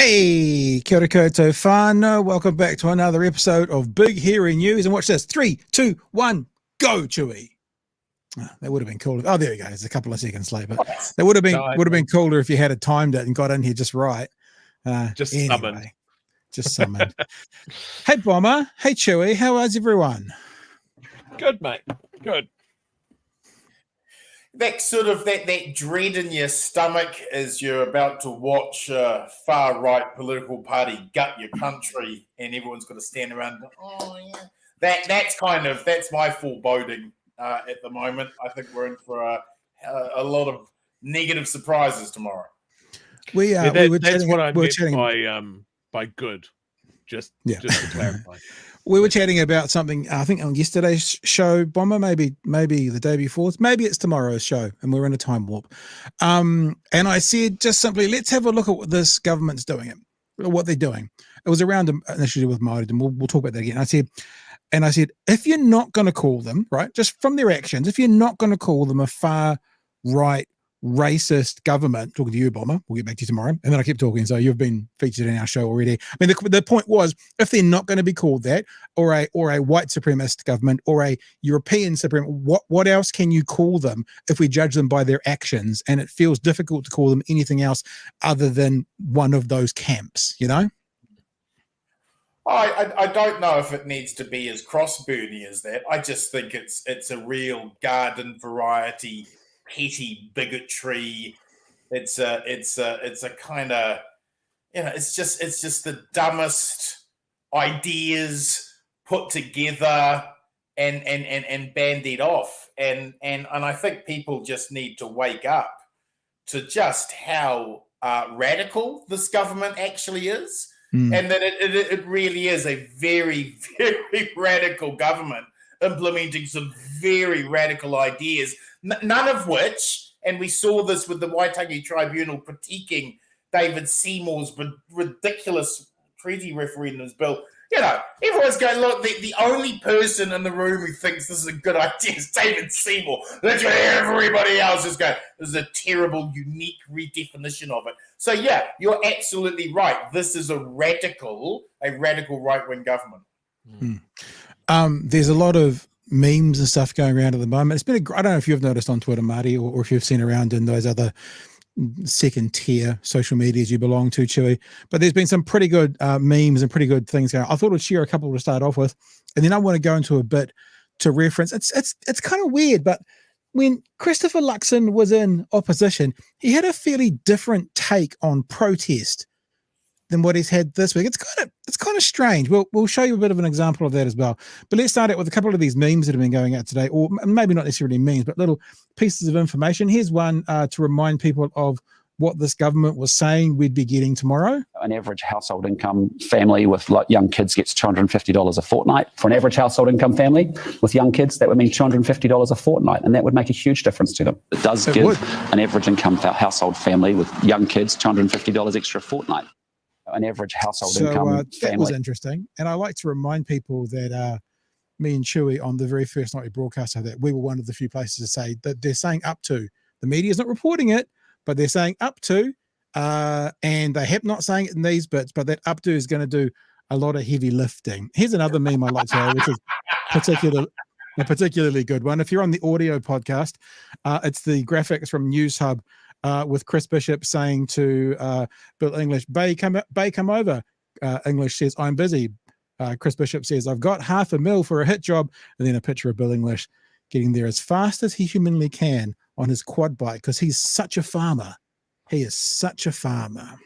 Hey, kia ora koutou whānau. Welcome back to another episode of Big Hairy News. And watch this. 3, 2, 1, go, Chewy. Oh, that would have been cooler. Oh, there we go. It's a couple of seconds late, but that would have been cooler if you had timed it and got in here just right. Summoned. Just summoned. Hey, Bomber. Hey, Chewy. How is everyone? Good, mate. Good. That sort of that dread in your stomach as you're about to watch a far-right political party gut your country, and everyone's got to stand around. And go, oh yeah, that's my foreboding at the moment. I think we're in for a lot of negative surprises tomorrow. That's what I meant by good. Just to clarify. We were chatting about something, I think on yesterday's show, Bomber, maybe the day before, maybe it's tomorrow's show, and we're in a time warp. And I said, just simply, let's have a look at what this government's doing, what they're doing. It was around an initiative with Māori, and we'll talk about that again. I said, if you're not going to call them, right, just from their actions, if you're not going to call them a far-right racist government, talking to you, Bomber, we'll get back to you tomorrow, and then I kept talking, so you've been featured in our show already. I mean, the point was, if they're not going to be called that, or a white supremacist government, or a European supremacist, what else can you call them if we judge them by their actions? And it feels difficult to call them anything else other than one of those camps, you know? I don't know if it needs to be as cross-burny as that. I just think it's a real garden variety petty bigotry. It's a kind of, it's just the dumbest ideas put together and bandied off. And I think people just need to wake up to just how radical this government actually is. And that it really is a very, very radical government implementing some very radical ideas, none of which, and we saw this with the Waitangi Tribunal critiquing David Seymour's ridiculous treaty referendums bill. Everyone's going, look, the only person in the room who thinks this is a good idea is David Seymour. Literally everybody else is going, this is a terrible, unique redefinition of it. So yeah, you're absolutely right. This is a radical right-wing government. There's a lot of memes and stuff going around at the moment. It's been I don't know if you've noticed on Twitter, Marty, or if you've seen around in those other second tier social medias you belong to, Chewy, but there's been some pretty good memes and pretty good things going on. I thought I'd share a couple to start off with, and then I want to go into a bit to reference. It's kind of weird, but when Christopher Luxon was in opposition, he had a fairly different take on protest than what he's had this week. It's kind of strange. We'll show you a bit of an example of that as well. But let's start out with a couple of these memes that have been going out today, or maybe not necessarily memes, but little pieces of information. Here's one to remind people of what this government was saying we'd be getting tomorrow. An average household income family with young kids gets $250 a fortnight. For an average household income family with young kids, that would mean $250 a fortnight, and that would make a huge difference to them. It does give an average income household family with young kids $250 extra a fortnight. An average household income family. That was interesting. And I like to remind people that me and Chewy on the very first night we broadcast that we were one of the few places to say that they're saying up to. The media's not reporting it, but they're saying up to, and they have not saying it in these bits, but that up to is going to do a lot of heavy lifting. Here's another meme I like to have, which is a particularly good one. If you're on the audio podcast, it's the graphics from News Hub, with Chris Bishop saying to Bill English, Bay, come over. English says, I'm busy. Chris Bishop says, I've got $500,000 for a hit job. And then a picture of Bill English getting there as fast as he humanly can on his quad bike, because he's such a farmer. He is such a farmer.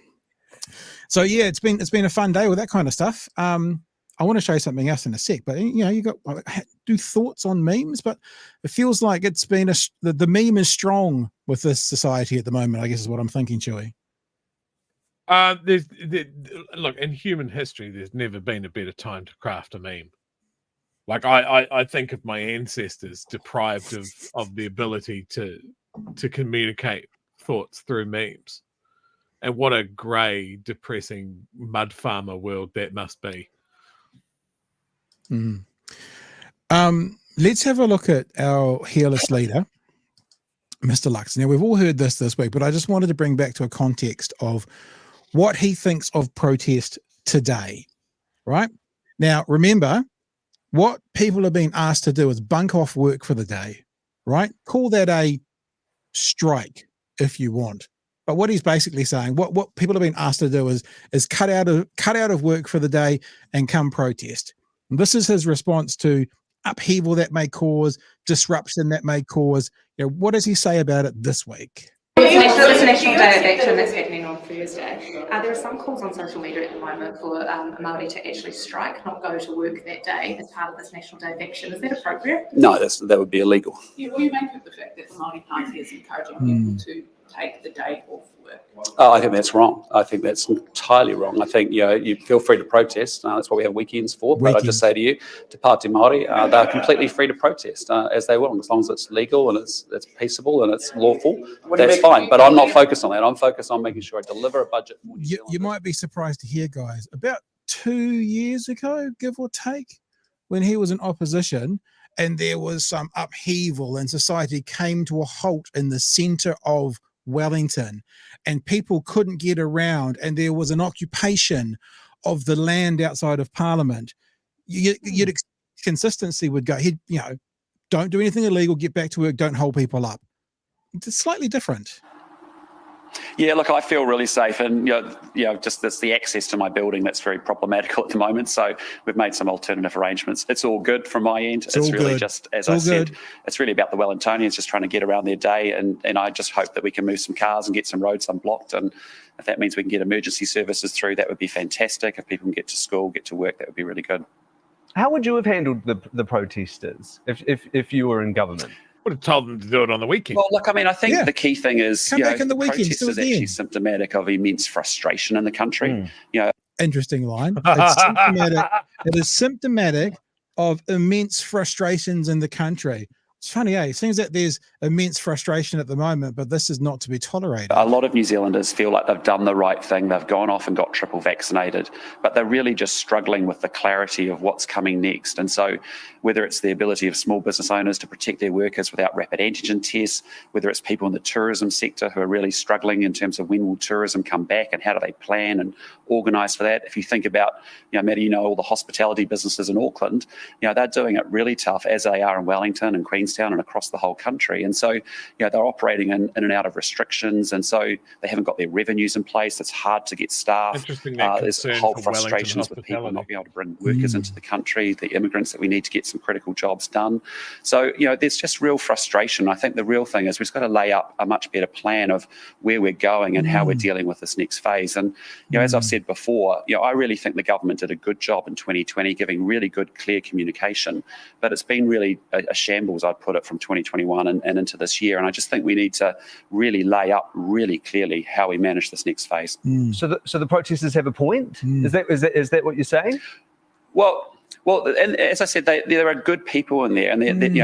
So yeah, it's been a fun day with that kind of stuff. I want to show you something else in a sec, but you got do thoughts on memes, but it feels like it's been the meme is strong with this society at the moment, I guess is what I'm thinking, Chewy. Look, in human history, there's never been a better time to craft a meme. Like I think of my ancestors deprived of the ability to communicate thoughts through memes, and what a grey, depressing mud farmer world that must be. Let's have a look at our hairless leader, Mr. Luxon. Now, we've all heard this week, but I just wanted to bring back to a context of what he thinks of protest today, right? Now, remember, what people are being asked to do is bunk off work for the day, right? Call that a strike if you want. But what he's basically saying, what people are being asked to do is cut out of work for the day and come protest. And this is his response to upheaval that may cause, disruption that may cause. What does he say about it this week? It's National Day of Action that's happening on Thursday. There are some calls on social media at the moment for Māori to actually strike, not go to work that day as part of this National Day of Action. Is that appropriate? No, that would be illegal. Yeah, what do you make of the fact that the Māori Party is encouraging people to take the day off work? Oh, I think that's wrong. I think that's entirely wrong. I think, you feel free to protest. That's what we have weekends for. But I just say to you, Te Pāti Māori, they're completely free to protest as they will, as long as it's legal and it's peaceable and it's lawful. That's fine. But I'm not focused on that. I'm focused on making sure I deliver a budget. You might be surprised to hear, guys, about 2 years ago, give or take, when he was in opposition and there was some upheaval and society came to a halt in the centre of Wellington and people couldn't get around and there was an occupation of the land outside of Parliament, consistency would go, don't do anything illegal, get back to work, don't hold people up. It's slightly different. Yeah, look, I feel really safe, and just that's the access to my building that's very problematical at the moment. So we've made some alternative arrangements. It's all good from my end. It's really good. Just as I said, it's really about the Wellingtonians just trying to get around their day, and I just hope that we can move some cars and get some roads unblocked. And if that means we can get emergency services through, that would be fantastic. If people can get to school, get to work, that would be really good. How would you have handled the protesters if you were in government? Would have told them to do it on the weekend. Well, look, I mean, I think the key thing is, come back in the weekend, protest is actually symptomatic of immense frustration in the country. Interesting line. It's symptomatic. It is symptomatic of immense frustrations in the country. It's funny, It seems that there's immense frustration at the moment, but this is not to be tolerated. A lot of New Zealanders feel like they've done the right thing. They've gone off and got triple vaccinated, but they're really just struggling with the clarity of what's coming next. And so whether it's the ability of small business owners to protect their workers without rapid antigen tests, whether it's people in the tourism sector who are really struggling in terms of when will tourism come back and how do they plan and organise for that. If you think about, Maddie, all the hospitality businesses in Auckland, they're doing it really tough, as they are in Wellington and Queenstown and across the whole country. And so, they're operating in and out of restrictions, and so they haven't got their revenues in place. It's hard to get staff. There's whole frustrations with people not being able to bring workers into the country, the immigrants that we need to get some critical jobs done. So, there's just real frustration. I think the real thing is we've got to lay up a much better plan of where we're going and how we're dealing with this next phase. And, as I've said before, I really think the government did a good job in 2020, giving really good, clear communication. But it's been really a shambles, I'd put it, from 2021 and into this year. And I just think we need to really lay up really clearly how we manage this next phase. So the protesters have a point? Is that what you're saying? Well, and as I said, there are good people in there, and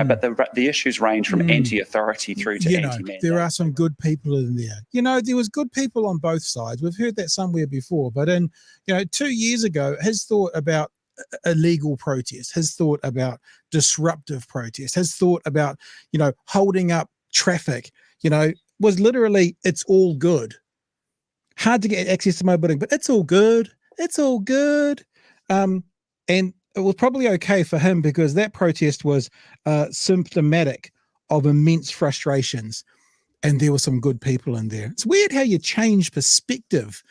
but the issues range from anti-authority through to anti-mandate. There are some good people in there. There was good people on both sides. We've heard that somewhere before, but 2 years ago, his thought about illegal protest, his thought about disruptive protest, his thought about holding up traffic, was literally, it's all good. Hard to get access to my building, but it's all good. It's all good. And it was probably okay for him because that protest was symptomatic of immense frustrations, and there were some good people in there. It's weird how you change perspective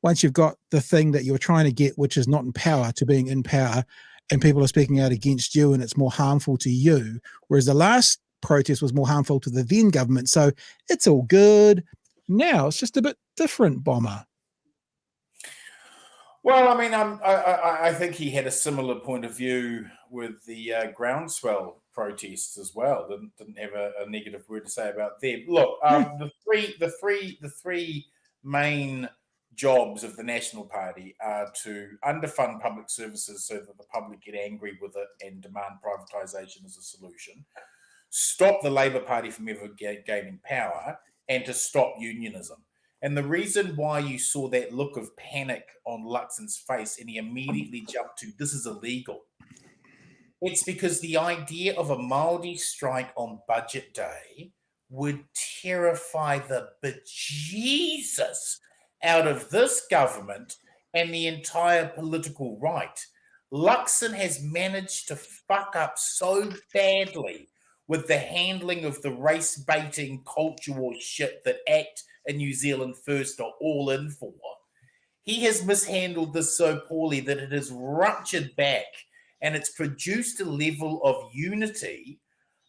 once you've got the thing that you're trying to get, which is not in power, to being in power, and people are speaking out against you and it's more harmful to you, whereas the last protest was more harmful to the then government. So it's all good. Now it's just a bit different, Bomber. Well, I mean, I think he had a similar point of view with the groundswell protests as well. Didn't have a negative word to say about them. Look, the three main jobs of the National Party are to underfund public services so that the public get angry with it and demand privatisation as a solution, stop the Labour Party from ever gaining power, and to stop unionism. And the reason why you saw that look of panic on Luxon's face and he immediately jumped to, this is illegal, it's because the idea of a Māori strike on budget day would terrify the bejesus out of this government and the entire political right. Luxon has managed to fuck up so badly with the handling of the race baiting culture war shit that ACT and New Zealand First are all in for. He has mishandled this so poorly that it has ruptured back, and it's produced a level of unity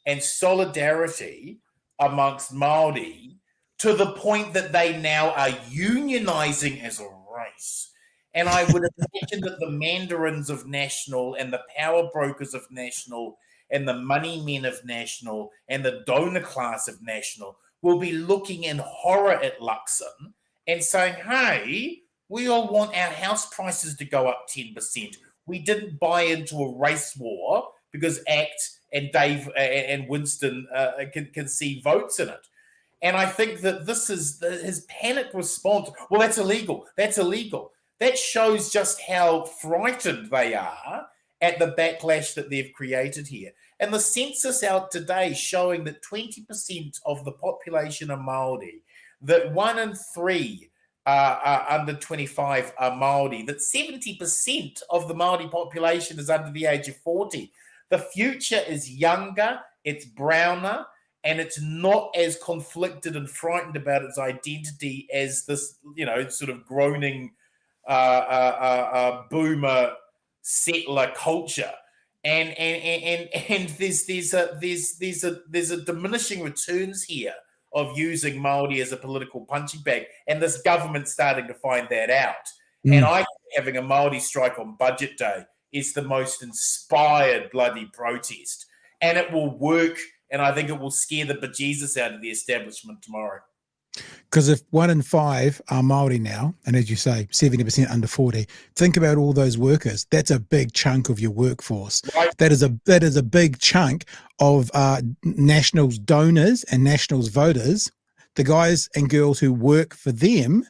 and solidarity amongst Māori to the point that they now are unionizing as a race. And I would imagine that the mandarins of National and the power brokers of National and the money men of National and the donor class of National will be looking in horror at Luxon and saying, hey, we all want our house prices to go up 10%. We didn't buy into a race war because ACT and Dave and Winston can see votes in it. And I think that this is his panic response. Well, that's illegal. That's illegal. That shows just how frightened they are at the backlash that they've created here. And the census out today showing that 20% of the population are Māori, that 1 in 3 under 25 are Māori, that 70% of the Māori population is under the age of 40. The future is younger, it's browner, and it's not as conflicted and frightened about its identity as this, sort of groaning boomer settler culture. And there's a diminishing returns here of using Māori as a political punching bag, and this government's starting to find that out. And I think having a Māori strike on budget day is the most inspired bloody protest, and it will work, and I think it will scare the bejesus out of the establishment tomorrow. Because if 1 in 5 are Māori now, and as you say, 70% under 40, think about all those workers. That's a big chunk of your workforce. Right. That is a big chunk of Nationals donors and Nationals voters, the guys and girls who work for them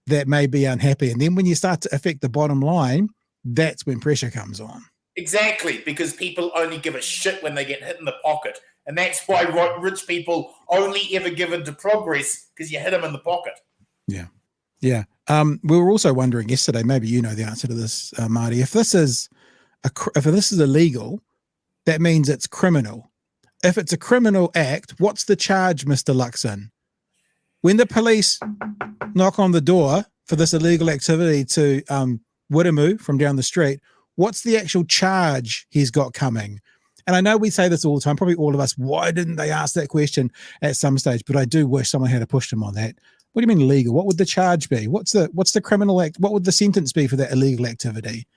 that may be unhappy. And then when you start to affect the bottom line, that's when pressure comes on. Exactly, because people only give a shit when they get hit in the pocket. And that's why rich people only ever give into progress, because you hit them in the pocket. Yeah. Yeah. We were also wondering yesterday, maybe you know the answer to this, Marty, if this is illegal, that means it's criminal. If it's a criminal act, what's the charge, Mr. Luxon? When the police knock on the door for this illegal activity to Wiremu from down the street, what's the actual charge he's got coming? And I know we say this all the time, probably all of us, why didn't they ask that question at some stage? But I do wish someone had pushed him on that. What do you mean illegal? What would the charge be? What's the criminal act? What would the sentence be for that illegal activity?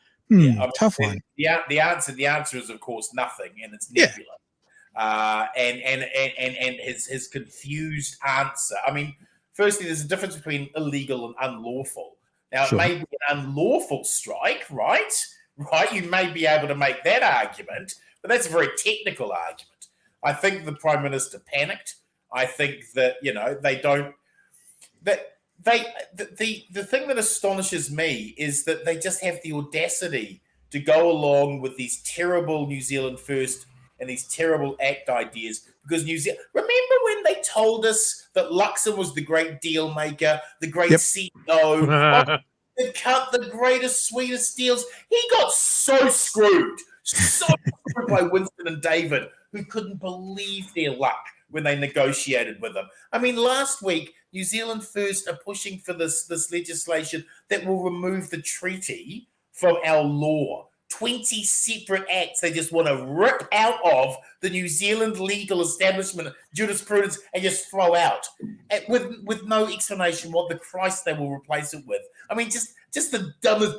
Tough one. The answer is, of course, nothing, and it's nebulous. And his confused answer. I mean, firstly, there's a difference between illegal and unlawful. Now, Sure. It may be an unlawful strike, right? Right? You may be able to make that argument, but that's a very technical argument. I think the Prime Minister panicked. I think that, they don't... The thing that astonishes me is that they just have the audacity to go along with these terrible New Zealand First and these terrible ACT ideas, because New Zealand... Remember when they told us that Luxon was the great deal maker, the great CEO, that cut the greatest, sweetest deals? He got so screwed by Winston and David, who couldn't believe their luck when they negotiated with them. I mean, last week, New Zealand First are pushing for this legislation that will remove the treaty from our law. 20 separate acts they just want to rip out of the New Zealand legal establishment jurisprudence and just throw out with no explanation what the Christ they will replace it with. I mean, just the dumbest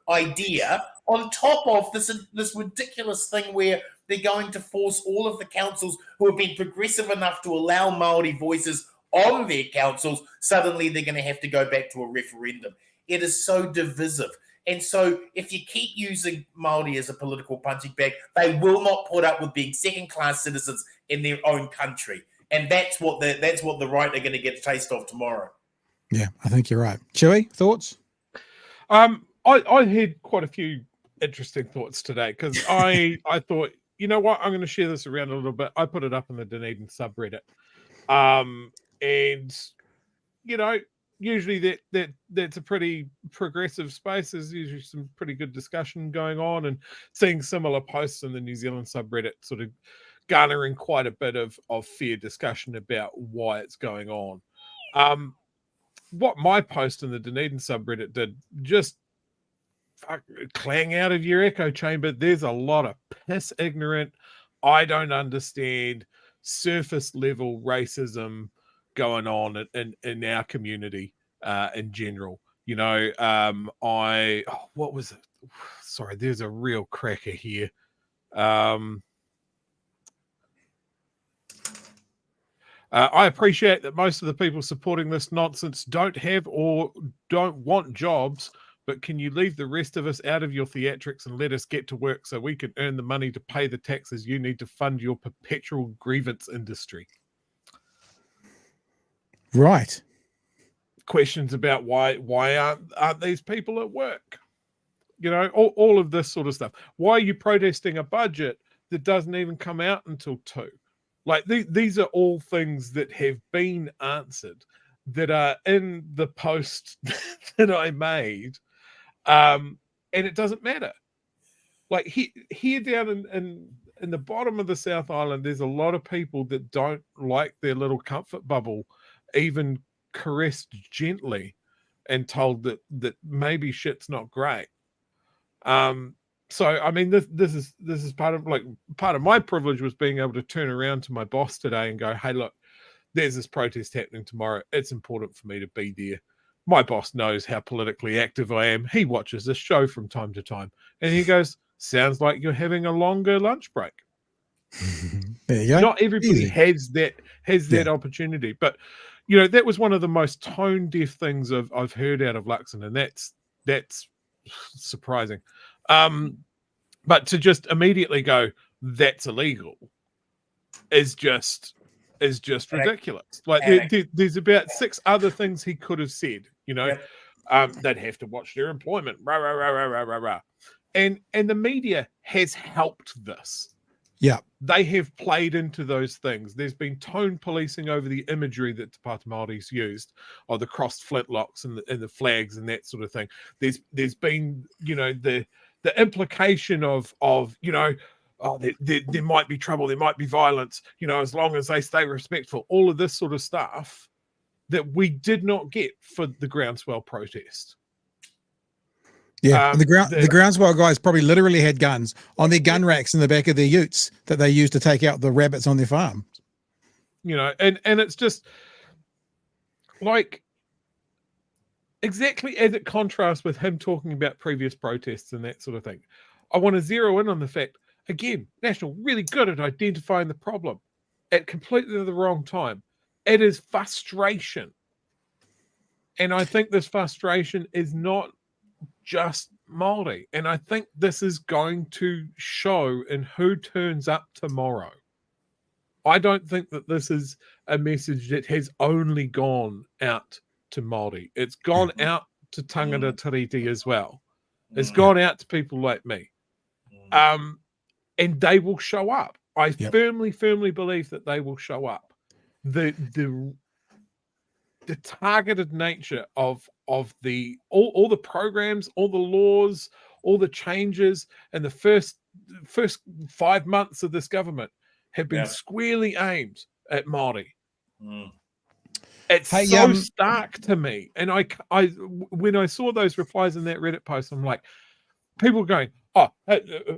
idea on top of this ridiculous thing where they're going to force all of the councils who have been progressive enough to allow Māori voices on their councils, suddenly they're going to have to go back to a referendum. It is so divisive. And so if you keep using Māori as a political punching bag, they will not put up with being second-class citizens in their own country. And that's what the right are going to get a taste of tomorrow. Yeah, I think you're right. Chewy, thoughts? I had quite a few interesting thoughts today, because I thought, you know what, I'm going to share this around a little bit. I put it up in the Dunedin subreddit. And, usually that's a pretty progressive space. There's usually some pretty good discussion going on, and seeing similar posts in the New Zealand subreddit sort of garnering quite a bit of fair discussion about why it's going on. What my post in the Dunedin subreddit did, just clang out of your echo chamber. There's a lot of piss ignorant, I don't understand, surface level racism going on in our community in general. You know, what was it? Sorry, there's a real cracker here. I appreciate that most of the people supporting this nonsense don't have or don't want jobs, but can you leave the rest of us out of your theatrics and let us get to work so we can earn the money to pay the taxes you need to fund your perpetual grievance industry? Right. Questions about why aren't these people at work? You know, all of this sort of stuff. Why are you protesting a budget that doesn't even come out until 2? Like these are all things that have been answered, that are in the post that I made, and it doesn't matter. Like here down in the bottom of the South Island, there's a lot of people that don't like their little comfort bubble even caressed gently and told that maybe shit's not great. So I mean, this is part of my privilege was being able to turn around to my boss today and go, hey, look, there's this protest happening tomorrow. It's important for me to be there. My boss knows how politically active I am. He watches this show from time to time, and he goes, sounds like you're having a longer lunch break. There you go. Not everybody Easy. has that opportunity, but you know, that was one of the most tone deaf things I've heard out of Luxon, and that's surprising. But to just immediately go, that's illegal, is just ridiculous. Like there's about 6 other things he could have said. You know, they'd have to watch their employment, rah rah rah rah rah rah rah, and the media has helped this. Yeah, they have played into those things. There's been tone policing over the imagery that Te Pāti Māori's used, or the crossed flintlocks and the flags and that sort of thing. There's been, you know, the implication of you know, oh, there might be trouble, there might be violence, you know, as long as they stay respectful. All of this sort of stuff that we did not get for the groundswell protest. Yeah, the groundswell guys probably literally had guns on their gun racks in the back of their utes that they used to take out the rabbits on their farm. You know, and it's just like exactly as it contrasts with him talking about previous protests and that sort of thing. I want to zero in on the fact, again, National really good at identifying the problem at completely the wrong time. It is frustration. And I think this frustration is not just Māori, and I think this is going to show in who turns up tomorrow. I don't think that this is a message that has only gone out to Māori. It's gone out to tangata tiriti as well. It's gone out to people like me, and they will show up. I firmly believe that they will show up. The targeted nature of the all the programs, all the laws, all the changes, and the first 5 months of this government have been squarely aimed at Māori. It's so stark to me, and I when I saw those replies in that Reddit post, I'm like, people going, oh,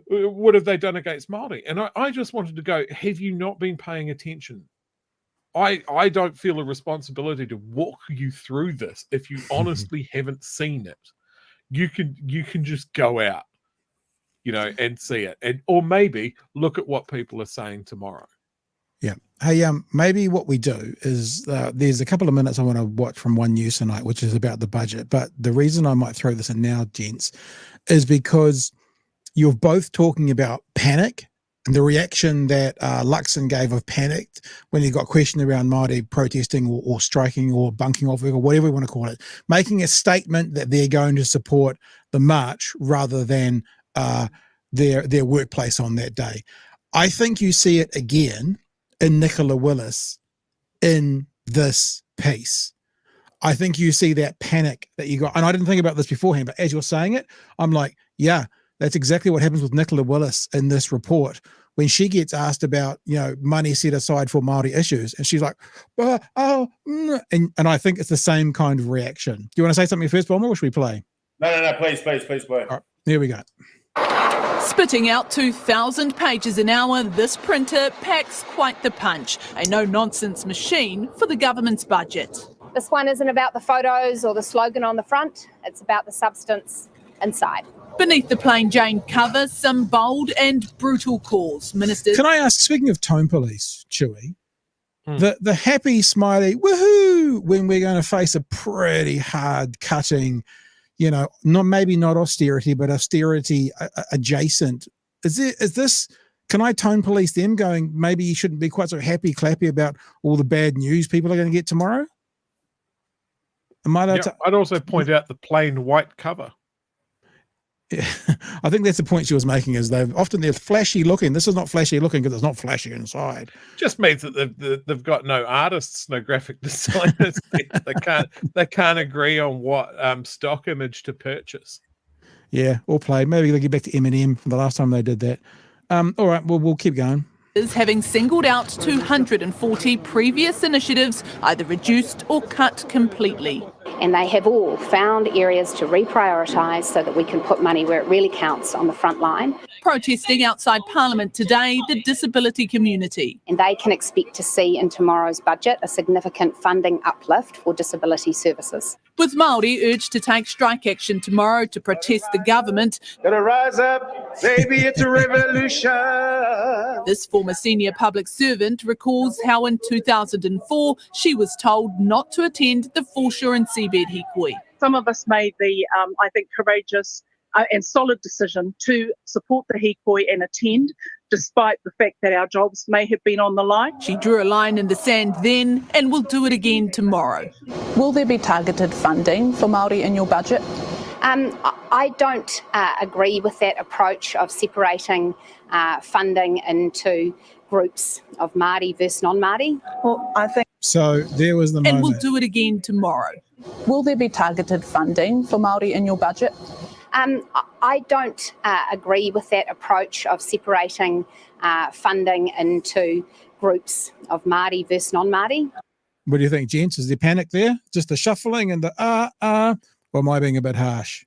what have they done against Māori? And I just wanted to go, have you not been paying attention? I don't feel a responsibility to walk you through this if you honestly haven't seen it. You can just go out, you know, and see it, or maybe look at what people are saying tomorrow. Yeah. Hey, maybe what we do is there's a couple of minutes I want to watch from One News tonight, which is about the budget. But the reason I might throw this in now, gents, is because you're both talking about panic. And the reaction that Luxon gave of panicked when he got questioned around Māori protesting or striking or bunking off or whatever you want to call it, making a statement that they're going to support the march rather than their workplace on that day. I think you see it again in Nicola Willis in this piece. I think you see that panic that you got. And I didn't think about this beforehand, but as you're saying it, I'm like, yeah, that's exactly what happens with Nicola Willis in this report. When she gets asked about, money set aside for Māori issues, and she's like, and I think it's the same kind of reaction. Do you want to say something first, Bomber, or should we play? No, please play. All right, here we go. Spitting out 2,000 pages an hour, this printer packs quite the punch. A no-nonsense machine for the government's budget. This one isn't about the photos or the slogan on the front. It's about the substance inside. Beneath the plain Jane cover, some bold and brutal calls. Ministers. Can I ask, speaking of tone police, Chewy, the happy, smiley, woohoo, when we're going to face a pretty hard cutting, maybe not austerity, but austerity adjacent. Is this, can I tone police them going, maybe you shouldn't be quite so happy, clappy about all the bad news people are going to get tomorrow? I'd also point out the plain white cover. Yeah. I think that's the point she was making, is they're flashy looking. This is not flashy looking because it's not flashy inside. Just means that they've got no artists, no graphic designers. they can't agree on what stock image to purchase. Yeah, or play. Maybe they'll get back to Eminem from the last time they did that. All right, well, we'll keep going. Having singled out 240 previous initiatives, either reduced or cut completely. And they have all found areas to reprioritise so that we can put money where it really counts on the front line. Protesting outside Parliament today, the disability community. And they can expect to see in tomorrow's budget a significant funding uplift for disability services. With Māori urged to take strike action tomorrow to protest the government. Gonna rise up, baby, it's a revolution. This former senior public servant recalls how in 2004 she was told not to attend the foreshore and seabed hikoi. Some of us made the, I think, courageous and solid decision to support the hikoi and attend, despite the fact that our jobs may have been on the line. She drew a line in the sand then and will do it again tomorrow. Will there be targeted funding for Māori in your budget? I don't agree with that approach of separating funding into groups of Māori versus non-Māori. Well, I think so. There was the moment. And we'll do it again tomorrow. Will there be targeted funding for Māori in your budget? I don't agree with that approach of separating funding into groups of Māori versus non-Māori. What do you think, gents? Is there panic there? Just the shuffling and the or am I being a bit harsh?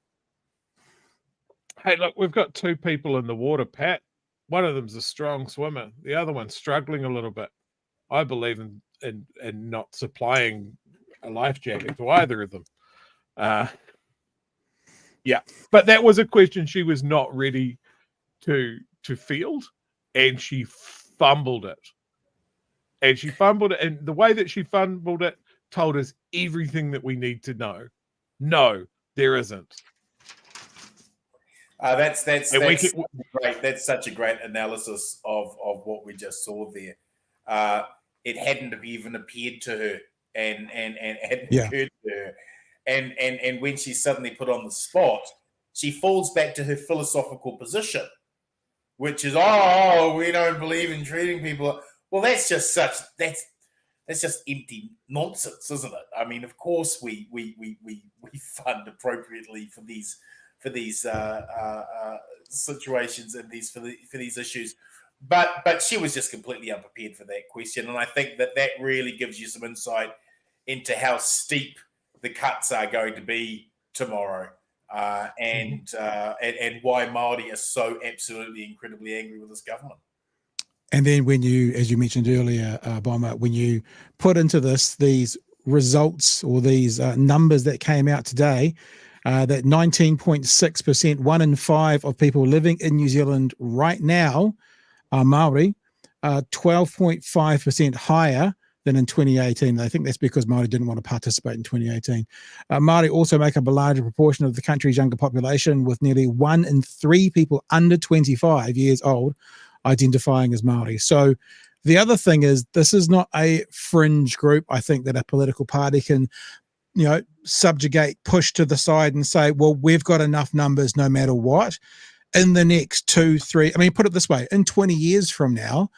Hey, look, we've got two people in the water, Pat. One of them's a strong swimmer. The other one's struggling a little bit. I believe in not supplying a life jacket to either of them. Yeah, but that was a question she was not ready to field, and she fumbled it. And the way that she fumbled it told us everything that we need to know. No, there isn't. That's great. That's such a great analysis of what we just saw there. It hadn't even appeared to her, and hadn't occurred to her. And when she's suddenly put on the spot, she falls back to her philosophical position, which is, we don't believe in treating people. Well, that's just empty nonsense, isn't it? I mean, of course we fund appropriately for these situations and for these issues, but she was just completely unprepared for that question, and I think that really gives you some insight into how steep the cuts are going to be tomorrow, and why Māori are so absolutely incredibly angry with this government. And then when you, as you mentioned earlier, Bomber, when you put into these results or these numbers that came out today, that 19.6%, 1 in 5 of people living in New Zealand right now are Māori, 12.5% higher than in 2018. I think that's because Māori didn't want to participate in 2018. Māori also make up a larger proportion of the country's younger population, with nearly 1 in 3 people under 25 years old identifying as Māori. So the other thing is, this is not a fringe group, I think, that a political party can, subjugate, push to the side and say, well, we've got enough numbers no matter what. In the next 2, 3, put it this way, in 20 years from now,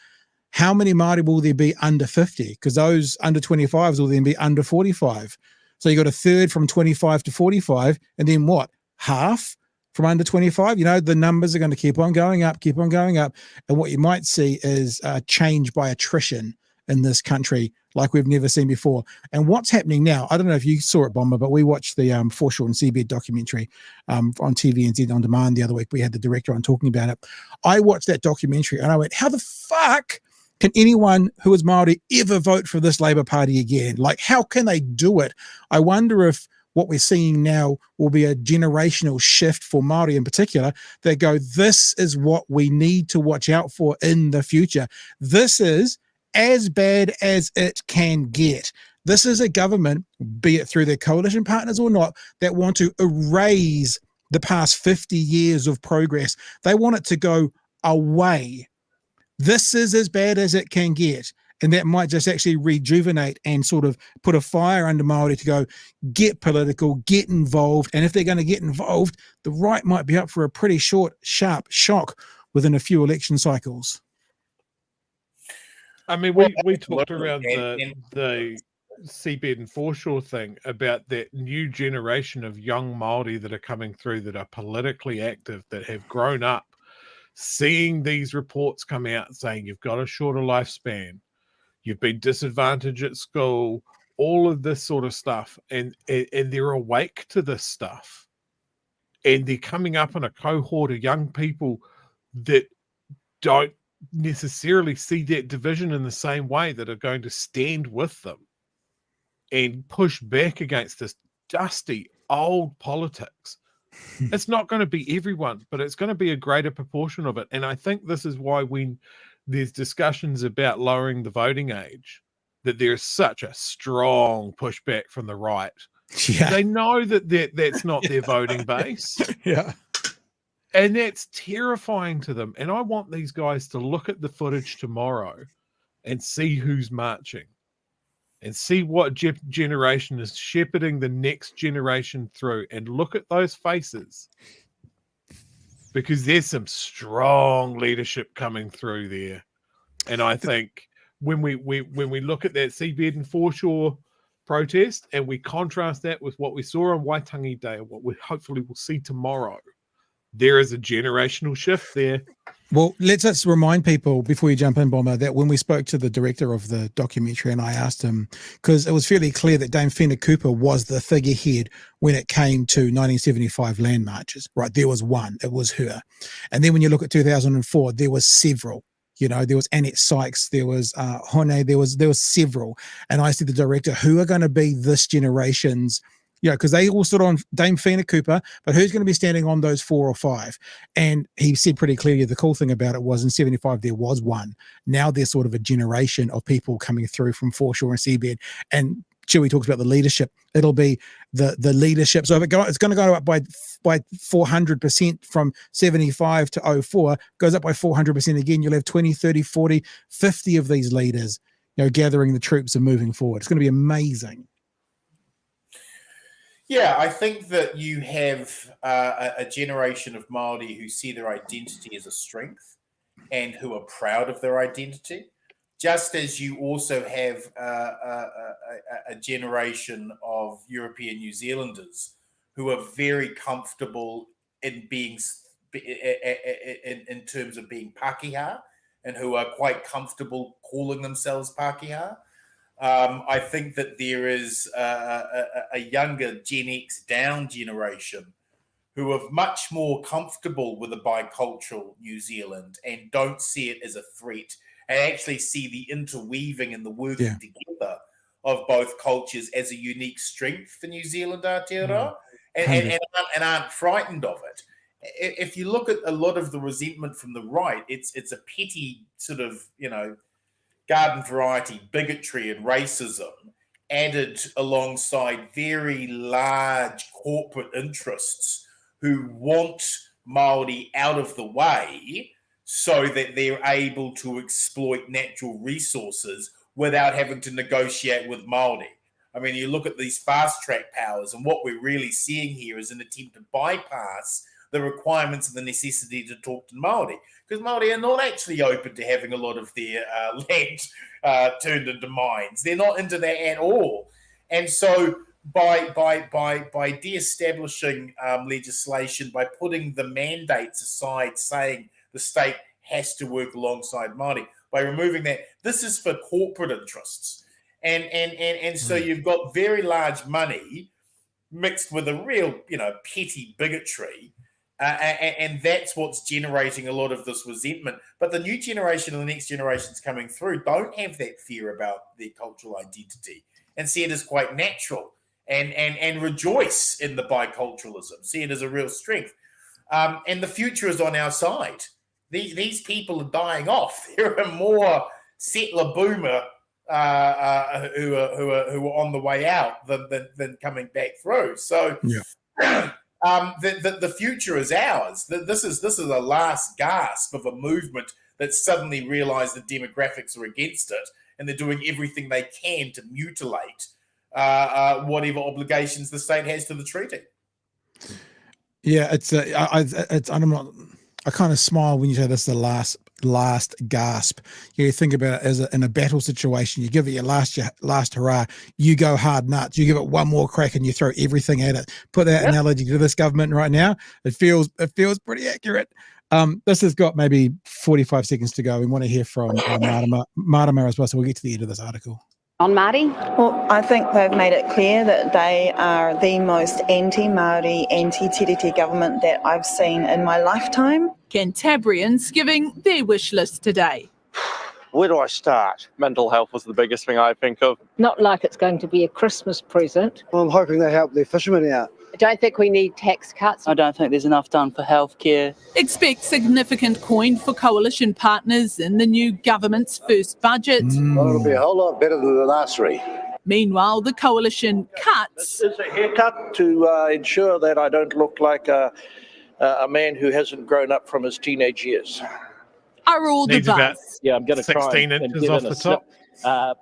how many Māori will there be under 50? Because those under 25s will then be under 45. So you got a third from 25 to 45, and then what? Half from under 25. You know, the numbers are going to keep on going up. And what you might see is change by attrition in this country like we've never seen before. And what's happening now, I don't know if you saw it, Bomber, but we watched the Foreshore and Seabed documentary on TVNZ On Demand the other week. We had the director on talking about it. I watched that documentary and I went, how the fuck can anyone who is Māori ever vote for this Labour Party again? Like, how can they do it? I wonder if what we're seeing now will be a generational shift for Māori in particular. They go, this is what we need to watch out for in the future. This is as bad as it can get. This is a government, be it through their coalition partners or not, that want to erase the past 50 years of progress. They want it to go away. This is as bad as it can get. And that might just actually rejuvenate and sort of put a fire under Māori to go, get political, get involved. And if they're going to get involved, the right might be up for a pretty short, sharp shock within a few election cycles. I mean, we talked around the Seabed and Foreshore thing about that new generation of young Māori that are coming through that are politically active, that have grown up seeing these reports come out saying you've got a shorter lifespan, you've been disadvantaged at school, all of this sort of stuff, and they're awake to this stuff. And they're coming up in a cohort of young people that don't necessarily see that division in the same way, that are going to stand with them and push back against this dusty old politics. It's not going to be everyone, but it's going to be a greater proportion of it. And I think this is why when there's discussions about lowering the voting age, that there's such a strong pushback from the right. Yeah. They know that's not their voting base. Yeah. And that's terrifying to them. And I want these guys to look at the footage tomorrow and see who's marching and see what generation is shepherding the next generation through, and look at those faces, because there's some strong leadership coming through there. And I think when we look at that Seabed and Foreshore protest and we contrast that with what we saw on Waitangi Day and what we hopefully will see tomorrow, there is a generational shift there. Well, let's remind people before you jump in, Bomber, that when we spoke to the director of the documentary and I asked him, because it was fairly clear that Dame Whina Cooper was the figurehead when it came to 1975 land marches, right? There was one, it was her. And then when you look at 2004, there was several. You know, there was Annette Sykes, there was Hone, there was several. And I said to the director, who are going to be this generation's, you know, because they all stood on Dame Whina Cooper, but who's going to be standing on those 4 or 5? And he said pretty clearly the cool thing about it was in 75 there was one. Now there's sort of a generation of people coming through from Foreshore and Seabed. And Chewy talks about the leadership. It'll be the leadership. So if it's going to go up by 400% from 75 to 04, goes up by 400% again. You'll have 20, 30, 40, 50 of these leaders, you know, gathering the troops and moving forward. It's going to be amazing. Yeah, I think that you have a generation of Māori who see their identity as a strength and who are proud of their identity, just as you also have a generation of European New Zealanders who are very comfortable in being, in terms of being Pākehā, and who are quite comfortable calling themselves Pākehā. I think that there is a younger Gen X down generation who are much more comfortable with a bicultural New Zealand and don't see it as a threat, and actually see the interweaving and the working together of both cultures as a unique strength for New Zealand Aotearoa, and aren't frightened of it. If you look at a lot of the resentment from the right, it's a petty sort of, you know, garden variety bigotry and racism added alongside very large corporate interests who want Māori out of the way so that they're able to exploit natural resources without having to negotiate with Māori. I mean, you look at these fast track powers, and what we're really seeing here is an attempt to bypass the requirements of the necessity to talk to Māori, because Māori are not actually open to having a lot of their land turned into mines. They're not into that at all. And so by de-establishing legislation, by putting the mandates aside, saying the state has to work alongside Māori, by removing that, this is for corporate interests, and so you've got very large money mixed with a real, petty bigotry. And that's what's generating a lot of this resentment. But the new generation and the next generations coming through don't have that fear about their cultural identity and see it as quite natural and rejoice in the biculturalism, see it as a real strength. And the future is on our side. These people are dying off. There are more settler boomer who are on the way out than coming back through. So the future is ours. This is a last gasp of a movement that suddenly realised the demographics are against it, and they're doing everything they can to mutilate whatever obligations the state has to the treaty. Yeah, I kind of smile when you say this is the last gasp. You think about it as in a battle situation. You give it your last hurrah. You go hard nuts. You give it one more crack and you throw everything at it. Put that analogy to this government right now. It feels pretty accurate. This has got maybe 45 seconds to go. We want to hear from Marama as well. So we'll get to the end of this article. On Māori? Well, I think they've made it clear that they are the most anti-Māori, anti-tiriti government that I've seen in my lifetime. Cantabrians giving their wish list today. Where do I start? Mental health was the biggest thing I think of. Not like it's going to be a Christmas present. Well, I'm hoping they help their fishermen out. I don't think we need tax cuts. I don't think there's enough done for healthcare. Expect significant coin for coalition partners in the new government's first budget. Well, it'll be a whole lot better than the last three. Meanwhile, the coalition cuts. It's a haircut to ensure that I don't look like a man who hasn't grown up from his teenage years. Are all the buzz. Yeah, I'm going to try 16 inches off the top.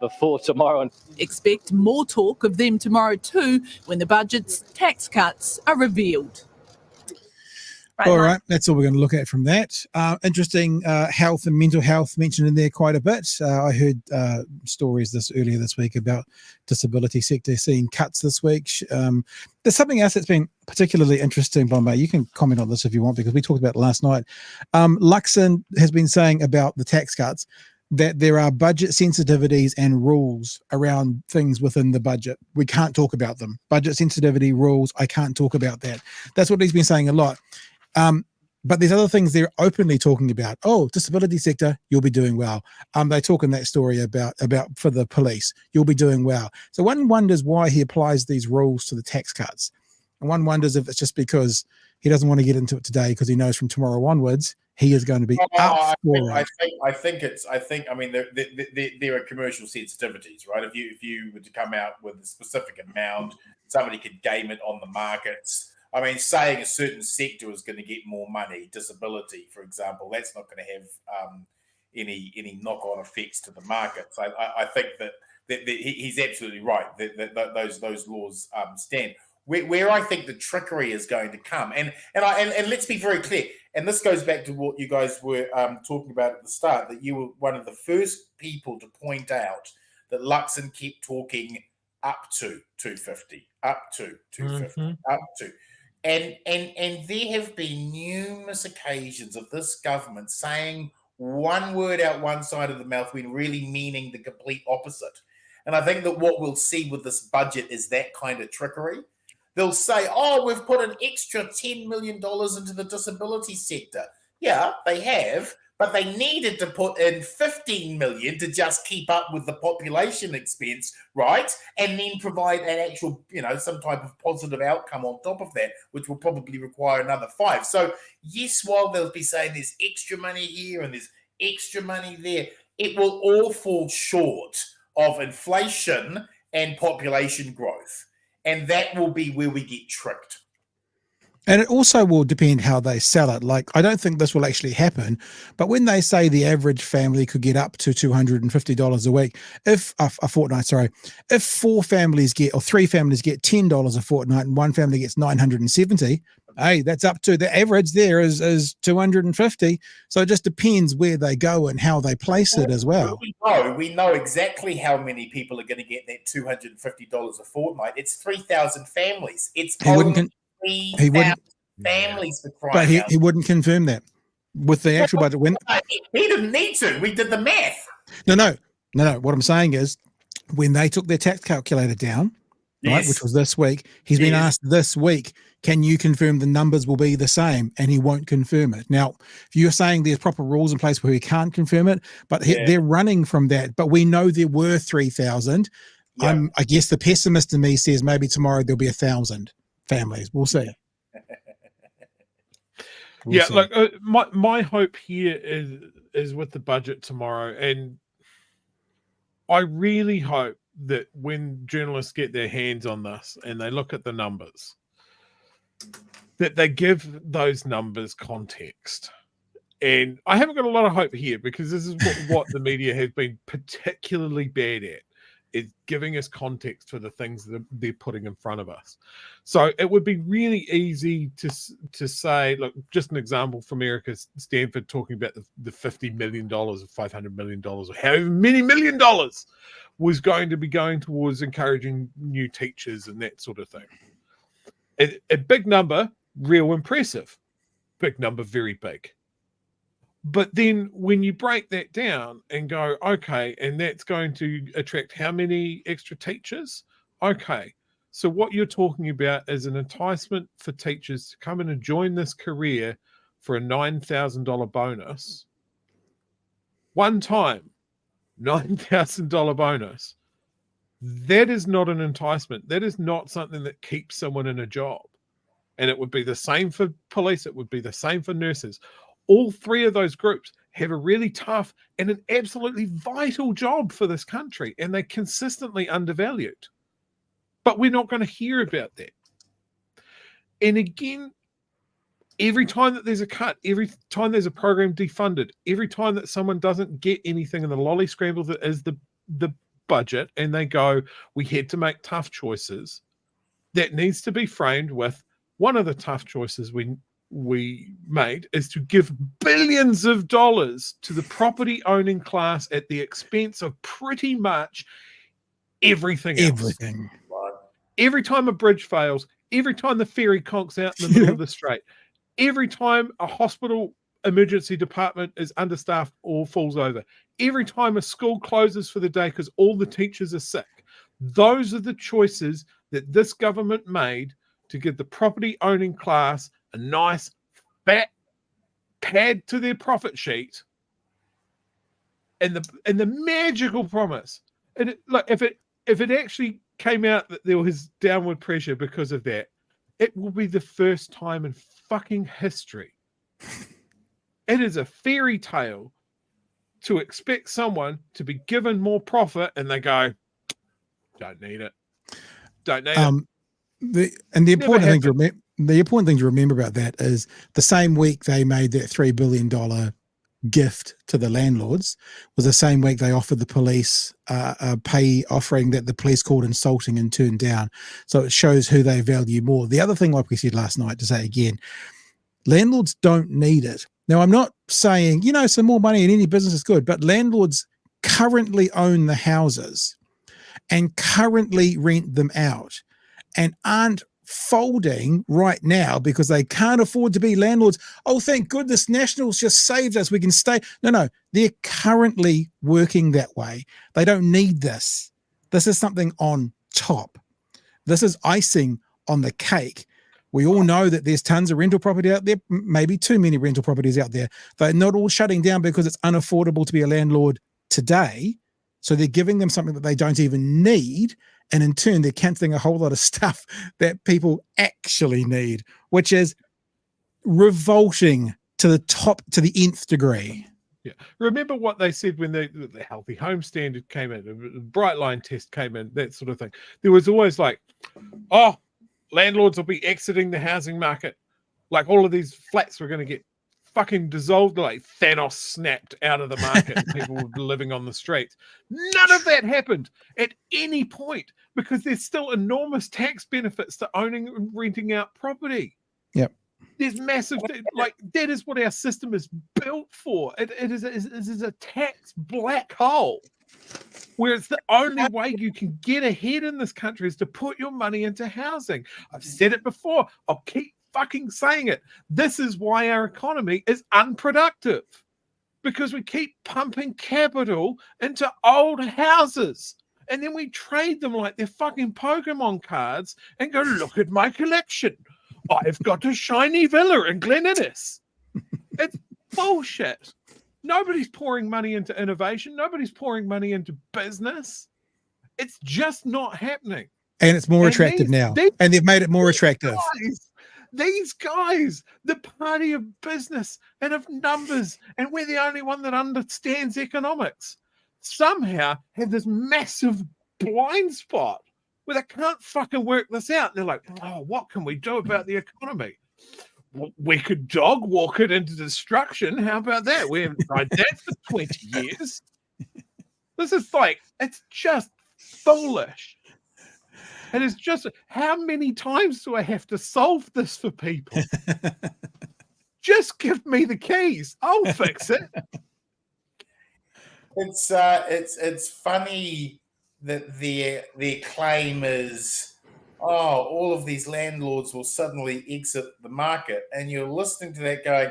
Before tomorrow. Expect more talk of them tomorrow too when the budget's tax cuts are revealed. All right, that's all we're going to look at from that. Interesting health and mental health mentioned in there quite a bit. I heard stories earlier this week about disability sector seeing cuts this week. There's something else that's been particularly interesting, Bombay. You can comment on this if you want because we talked about it last night. Luxon has been saying about the tax cuts that there are budget sensitivities and rules around things within the budget. We can't talk about them. Budget sensitivity rules, I can't talk about that. That's what he's been saying a lot. But there's other things they're openly talking about. Oh, disability sector, you'll be doing well. They talk in that story about for the police, you'll be doing well. So one wonders why he applies these rules to the tax cuts. And one wonders if it's just because he doesn't want to get into it today because he knows from tomorrow onwards he is going to be up for it. I mean, there are commercial sensitivities, right? If you were to come out with a specific amount, somebody could game it on the markets. I mean, saying a certain sector is going to get more money, disability, for example, that's not going to have any knock-on effects to the markets. I think that he's absolutely right that those laws stand. Where I think the trickery is going to come, and let's be very clear, and this goes back to what you guys were talking about at the start, that you were one of the first people to point out that Luxon kept talking up to 250, up to 250, up to. And there have been numerous occasions of this government saying one word out one side of the mouth when really meaning the complete opposite. And I think that what we'll see with this budget is that kind of trickery. They'll say, oh, we've put an extra $10 million into the disability sector. Yeah, they have, but they needed to put in $15 million to just keep up with the population expense, right? And then provide an actual, some type of positive outcome on top of that, which will probably require another $5 million. So yes, while they'll be saying there's extra money here and there's extra money there, it will all fall short of inflation and population growth. And that will be where we get tricked. And it also will depend how they sell it. Like, I don't think this will actually happen, but when they say the average family could get up to $250 a week, if 4 families get, or 3 families get $10 a fortnight and one family gets $970, Hey, that's up to the average there is 250. So it just depends where they go and how they place it as well. We know exactly how many people are going to get that $250 a fortnight. It's 3,000 families. It's only 3,000 families for crying out. He wouldn't confirm that with the actual budget. When he didn't need to. We did the math. No. What I'm saying is, when they took their tax calculator down, right, which was this week, he's been asked this week, can you confirm the numbers will be the same? And he won't confirm it. Now, if you're saying there's proper rules in place where he can't confirm it, but they're running from that. But we know there were 3,000. I guess the pessimist in me says maybe tomorrow there'll be 1,000 families. We'll see. Look, my hope here is with the budget tomorrow, and I really hope that when journalists get their hands on this and they look at the numbers, that they give those numbers context. And I haven't got a lot of hope here, because this is what the media has been particularly bad at, is giving us context for the things that they're putting in front of us. So it would be really easy to say, look, just an example from Erica Stanford talking about the $50 million or $500 million or however many $1 million was going to be going towards encouraging new teachers and that sort of thing. A big number, real impressive. Big number, very big. But then when you break that down and go, okay, and that's going to attract how many extra teachers? Okay, so what you're talking about is an enticement for teachers to come in and join this career for a $9,000 bonus. One time, $9,000 bonus. That is not an enticement. That is not something that keeps someone in a job. And it would be the same for police. It would be the same for nurses. All three of those groups have a really tough and an absolutely vital job for this country, and they're consistently undervalued. But we're not going to hear about that. And again, every time that there's a cut, every time there's a program defunded, every time that someone doesn't get anything in the lolly scramble that is the budget, and they go, we had to make tough choices, that needs to be framed with, one of the tough choices we made is to give billions of dollars to the property owning class at the expense of pretty much everything else. Every time a bridge fails, every time the ferry conks out in the middle of the strait, every time a hospital emergency department is understaffed or falls over, every time a school closes for the day because all the teachers are sick, those are the choices that this government made to give the property owning class a nice fat pad to their profit sheet, and the magical promise. And if it actually came out that there was downward pressure because of that, it will be the first time in fucking history. It is a fairy tale to expect someone to be given more profit and they go, don't need it. Don't need it. The important thing to remember about that is the same week they made that $3 billion gift to the landlords was the same week they offered the police a pay offering that the police called insulting and turned down. So it shows who they value more. The other thing, like we said last night, to say again, landlords don't need it. Now, I'm not saying, some more money in any business is good, but landlords currently own the houses and currently rent them out, and aren't folding right now because they can't afford to be landlords. Oh, thank goodness Nationals just saved us. We can stay. No, they're currently working that way. They don't need this. This is something on top. This is icing on the cake. We all know that there's tons of rental property out there, maybe too many rental properties out there. They're not all shutting down because it's unaffordable to be a landlord today. So they're giving them something that they don't even need. And in turn, they're cancelling a whole lot of stuff that people actually need, which is revolting to the top, to the nth degree. Yeah. Remember what they said when the Healthy Home Standard came in, the Bright Line test came in, that sort of thing. There was always like, oh, landlords will be exiting the housing market. Like all of these flats were going to get fucking dissolved, like Thanos snapped out of the market and people were living on the streets. None of that happened at any point because there's still enormous tax benefits to owning and renting out property. Yep. There's massive, like, that is what our system is built for. It is a tax black hole where it's the only way you can get ahead in this country is to put your money into housing. I've said it before. I'll keep fucking saying it. This is why our economy is unproductive, because we keep pumping capital into old houses. And then we trade them like they're fucking Pokemon cards and go, look at my collection. I've got a shiny villa in Glen Innes. It's bullshit. Nobody's pouring money into innovation. Nobody's pouring money into business. It's just not happening. And it's more attractive now. And they've made it more attractive. These guys, the party of business and of numbers, and we're the only one that understands economics, somehow have this massive blind spot where they can't fucking work this out. They're like, oh, what can we do about the economy? Well, we could dog walk it into destruction. How about that? We haven't tried that for 20 years. This is like, it's just foolish. And it's just, how many times do I have to solve this for people? Just give me the keys. I'll fix it. It's funny that their claim is, oh, all of these landlords will suddenly exit the market, and you're listening to that going,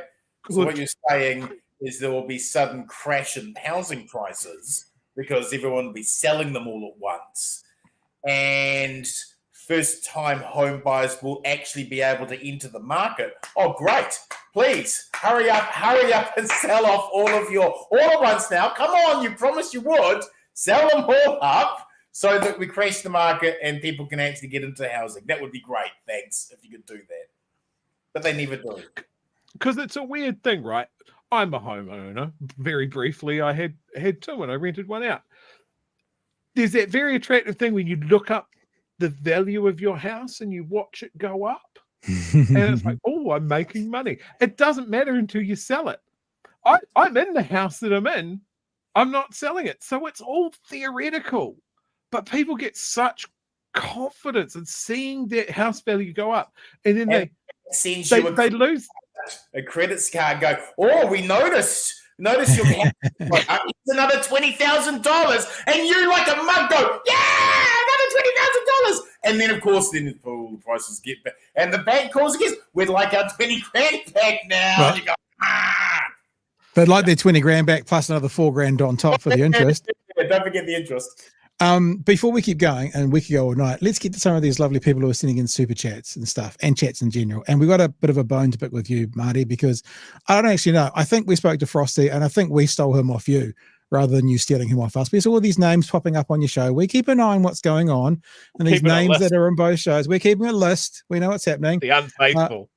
so what you're saying is there will be sudden crash in housing prices because everyone will be selling them all at once, and first-time home buyers will actually be able to enter the market. Oh, great. Please, hurry up and sell off all at once now. Come on, you promised you would. Sell them all up so that we crash the market and people can actually get into housing. That would be great. Thanks, if you could do that. But they never do. Because it's a weird thing, right? I'm a homeowner. Very briefly, I had two and I rented one out. There's that very attractive thing when you look up the value of your house and you watch it go up. And it's like, oh, I'm making money. It doesn't matter until you sell it. I'm in the house that I'm in. I'm not selling it. So it's all theoretical. But people get such confidence in seeing their house value go up. And then they lose. A credit card go, oh, we noticed your house. It's another $20,000. And you like a mug go, yeah, another $20,000. And then, of course, the prices get back. And the bank calls again, we'd like our 20 grand back now. Right. And you go, ah. They'd like their 20 grand back plus another 4 grand on top for the interest. Yeah, don't forget the interest. Before we keep going, and we could go all night, let's get to some of these lovely people who are sending in super chats and stuff, and chats in general. And we've got a bit of a bone to pick with you, Marty, because I don't actually know. I think we spoke to Frosty, and I think we stole him off you rather than you stealing him off us. We saw all these names popping up on your show. We keep an eye on what's going on, and these names that are in both shows. We're keeping a list. We know what's happening. The unfaithful.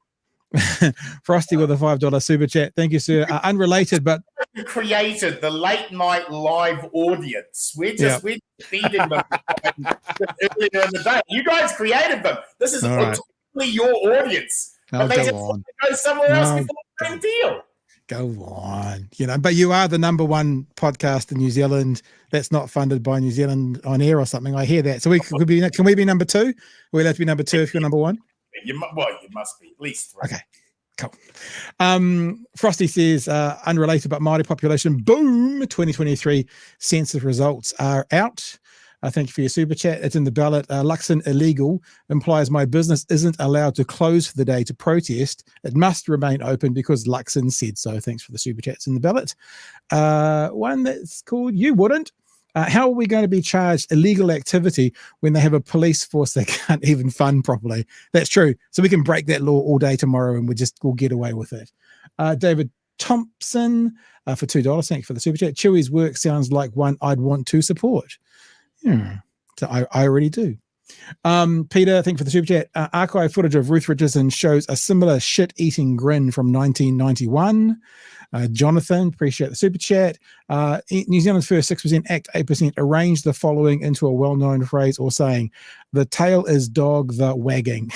Frosty with a $5 super chat. Thank you, sir. Unrelated, but created the late night live audience. We're feeding them earlier in the day. You guys created them. This is totally your audience. But they just want to go somewhere else before the same deal. Go on. But you are the number one podcast in New Zealand that's not funded by New Zealand On Air or something. I hear that. So can we be number two? We're allowed to be number two if you're number one? You must be at least 3. Okay, cool. Frosty says, unrelated but Māori population, boom, 2023 census results are out. Thank you for your super chat. It's in the ballot. Luxon illegal implies my business isn't allowed to close for the day to protest. It must remain open because Luxon said so. Thanks for the super chats in the ballot. One that's called You Wouldn't. How are we going to be charged illegal activity when they have a police force that can't even fund properly? That's true. So we can break that law all day tomorrow and we'll get away with it. David Thompson for $2. Thank you for the super chat. Chewy's work sounds like one I'd want to support. So I already do. Peter, thank you for the super chat. Archive footage of Ruth Richardson shows a similar shit-eating grin from 1991. Jonathan, appreciate the super chat. New Zealand's first 6% Act 8% arranged the following into a well-known phrase or saying, the tail is dog the wagging.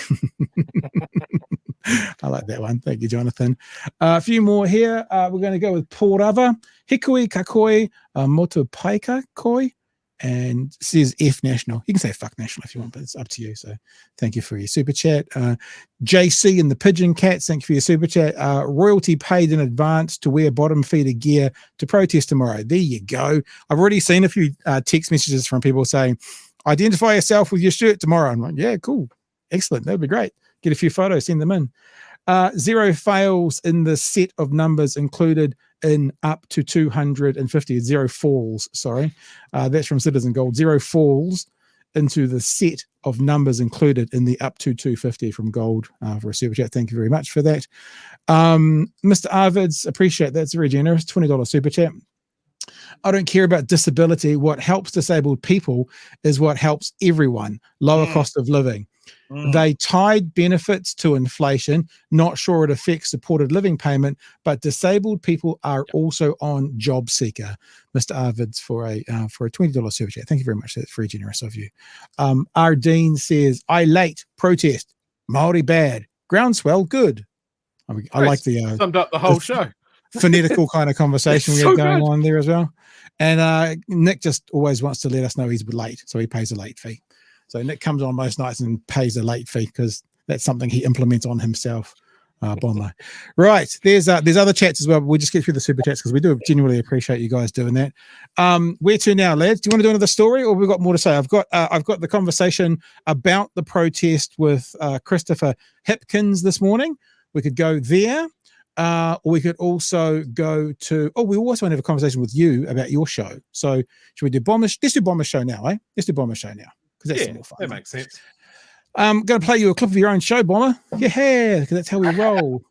I like that one. Thank you, Jonathan. A few more here. We're going to go with Porava. Hikui kakoi motupaika koi. and says F National. You can say fuck National if you want, but it's up to you. So thank you for your super chat. JC and the Pigeon Cats, thank you for your super chat. Royalty paid in advance to wear bottom feeder gear to protest tomorrow. There you go. I've already seen a few text messages from people saying, identify yourself with your shirt tomorrow. I'm like, yeah, cool. Excellent. That would be great. Get a few photos, send them in. 0 fails in the set of numbers included in up to 250. 0 falls, sorry. That's from Citizen Gold. 0 falls into the set of numbers included in the up to 250 from Gold for a super chat. Thank you very much for that. Mr. Arvids, appreciate that. It's very generous. $20 super chat. I don't care about disability. What helps disabled people is what helps everyone. Lower cost of living. They tied benefits to inflation. Not sure it affects supported living payment, but disabled people are also on Job Seeker. Mr. Arvids for a $20 super chat. Thank you very much. That's very generous of you. R. Dean says, I late protest. Māori bad. Groundswell good. I like the summed up the whole show. Phonetical kind of conversation we So have going good. on there as well. And Nick just always wants to let us know he's late, so he pays a late fee. So Nick comes on most nights and pays a late fee because that's something he implements on himself. Bomber. Right. There's other chats as well, but we'll just get through the super chats because we do genuinely appreciate you guys doing that. Where to now, lads? Do you want to do another story or we've got more to say? I've got the conversation about the protest with Christopher Hipkins this morning. We could go there. Or we could also go to, we also want to have a conversation with you about your show. So should we do Bomber's? Let's do Bomber's show now, eh? Let's do Bomber's show now. Because that's more fun. That makes sense. I'm going to play you a clip of your own show, Bomber. Yeah, because that's how we roll.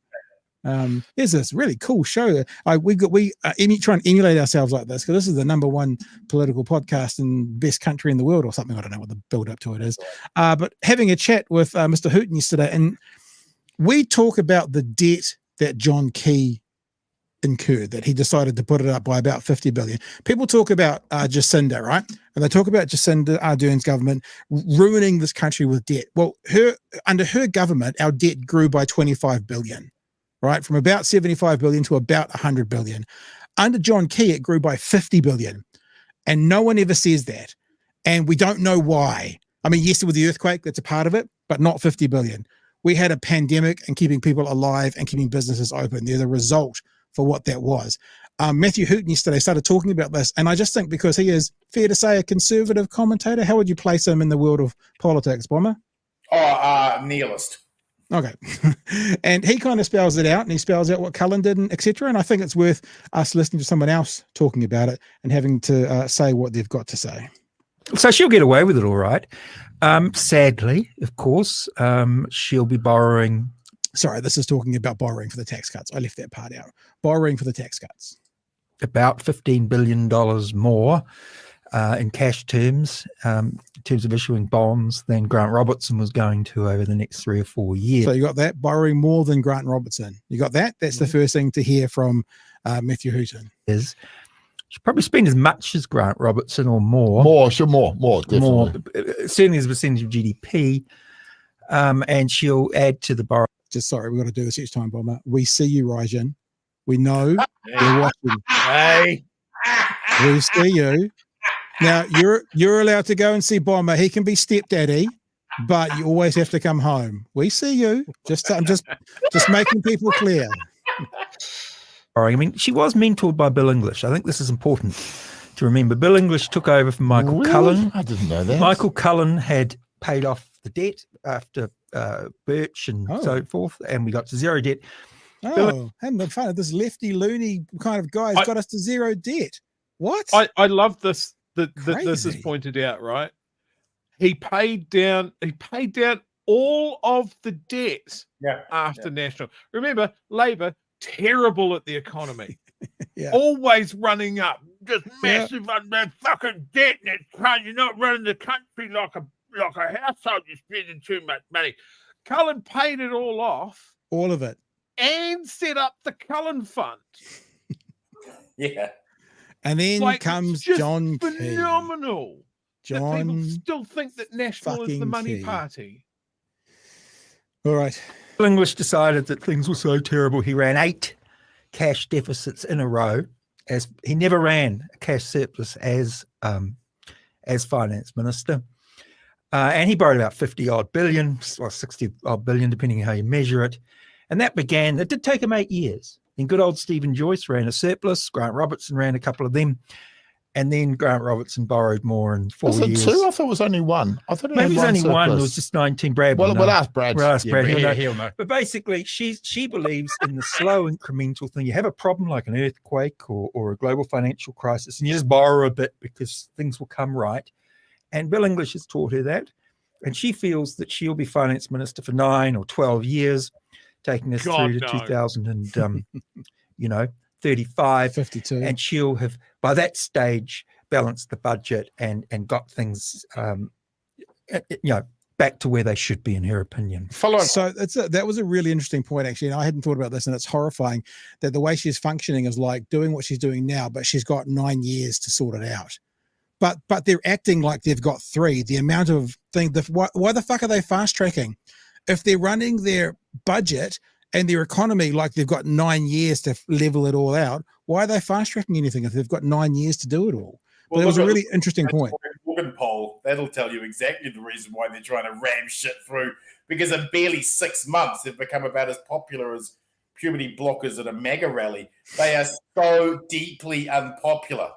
Here's this really cool show. We try and emulate ourselves like this because this is the #1 political podcast in best country in the world or something. I don't know what the build up to it is. But having a chat with Mr. Hooton yesterday, and we talk about the debt that John Key incurred, that he decided to put it up by about 50 billion. People talk about Jacinda, right? And they talk about Jacinda Ardern's government ruining this country with debt. Well, under her government, our debt grew by 25 billion, right? From about 75 billion to about 100 billion. Under John Key, it grew by 50 billion. And no one ever says that. And we don't know why. I mean, yes, with the earthquake, that's a part of it, but not 50 billion. We had a pandemic and keeping people alive and keeping businesses open. They're the result for what that was. Matthew Hooton yesterday started talking about this, and I just think because he is, fair to say, a conservative commentator, how would you place him in the world of politics, Bomber? Nihilist. Okay. And he kind of spells it out, and he spells out what Cullen did, and etc. And I think it's worth us listening to someone else talking about it and having to say what they've got to say. So she'll get away with it all right. Sadly, of course, she'll be borrowing. Sorry, this is talking about borrowing for the tax cuts. I left that part out. Borrowing for the tax cuts. About $15 billion more in cash terms, in terms of issuing bonds, than Grant Robertson was going to over the next 3 or 4 years. So you got that, borrowing more than Grant Robertson. You got that? That's the first thing to hear from Matthew Hooton. She probably spend as much as Grant Robertson or more. More, definitely. More, certainly as a percentage of GDP. And she'll add to the borrow. Just sorry, we've got to do this each time, Bomber. We see you, Rajan. We know you're watching. Hey. We see you. Now you're allowed to go and see Bomber. He can be stepdaddy, but you always have to come home. We see you. I'm just making people clear. I mean, she was mentored by Bill English. I think this is important to remember. Bill English took over from Michael Cullen. I didn't know that. Michael Cullen had paid off the debt after Birch and so forth, and we got to zero debt. Having been fun. This lefty loony kind of guy has got us to zero debt. What? I love this. That this is pointed out, right? He paid down all of the debt after National. Remember, Labor terrible at the economy. Always running up, just massive on that fucking debt, and it's trying, you're not running the country like a household, you're spending too much money. Cullen paid it all off. All of it. And set up the Cullen Fund. And then comes John Key. Phenomenal. John that people still think that National is the money Key. party. All right. English decided that things were so terrible, he ran 8 cash deficits in a row. As he never ran a cash surplus as as finance minister. And he borrowed about 50 odd billion, or 60 odd billion, depending on how you measure it. And it did take him 8 years. And good old Stephen Joyce ran a surplus. Grant Robertson ran a couple of them. And then Grant Robertson borrowed more in 4 years. Was it two? I thought it was only one. I thought maybe it was only one. It was just 19. Brad. We'll ask Brad. We'll ask Brad. He'll know. But basically, she believes in the slow incremental thing. You have a problem like an earthquake or a global financial crisis, and you just borrow a bit because things will come right. And Bill English has taught her that. And she feels that she'll be finance minister for 9 or 12 years, taking us through to 2035, 52, and she'll have by that stage balanced the budget and got things back to where they should be, in her opinion. So that was a really interesting point, actually, and I hadn't thought about this, and it's horrifying that the way she's functioning is like doing what she's doing now, but she's got 9 years to sort it out. But they're acting like they've got 3. The amount of things, why the fuck are they fast tracking? If they're running their budget and their economy like they've got 9 years to level it all out, why are they fast tracking anything if they've got 9 years to do it all? Well, it was a really interesting point. Morgan poll, that'll tell you exactly the reason why they're trying to ram shit through, because in barely 6 months they've become about as popular as puberty blockers at a MAGA rally. They are so deeply unpopular.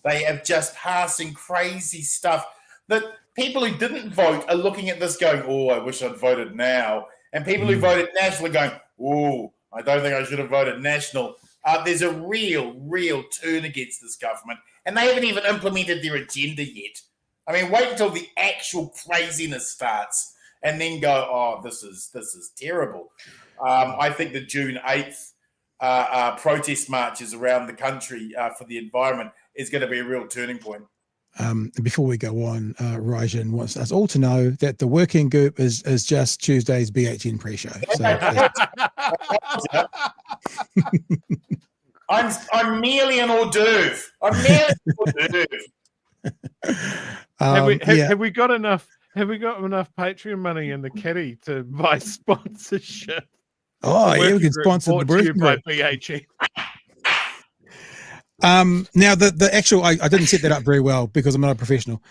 They are just passing crazy stuff that people who didn't vote are looking at this going, oh, I wish I'd voted now. And people who voted national are going, oh, I don't think I should have voted national. There's a real turn against this government, and they haven't even implemented their agenda yet. I mean, wait until the actual craziness starts and then go, oh, this is terrible. I think the June 8th protest marches around the country for the environment is going to be a real turning point. Before we go on, Rajan wants us all to know that the working group is just Tuesday's BHN pre-show. So I'm merely an hors d'oeuvre. Have we got enough Patreon money in the kitty to buy sponsorship? Oh, yeah, we can sponsor the Brisbane by group. BHN. Now the actual, I didn't set that up very well because I'm not a professional.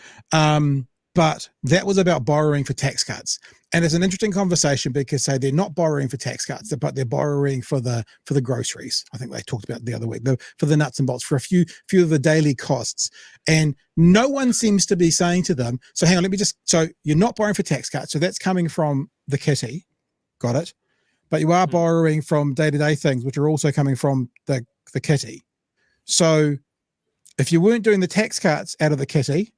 But that was about borrowing for tax cuts. And it's an interesting conversation because say they're not borrowing for tax cuts, but they're borrowing for the groceries. I think they talked about the other week, for the nuts and bolts, for a few of the daily costs. And no one seems to be saying to them, so hang on, so you're not borrowing for tax cuts. So that's coming from the kitty. Got it. But you are borrowing from day-to-day things, which are also coming from the kitty. So if you weren't doing the tax cuts out of the kitty,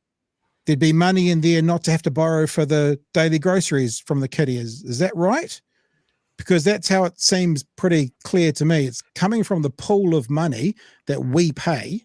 there'd be money in there not to have to borrow for the daily groceries from the kitty. Is that right? Because that's how it seems pretty clear to me. It's coming from the pool of money that we pay,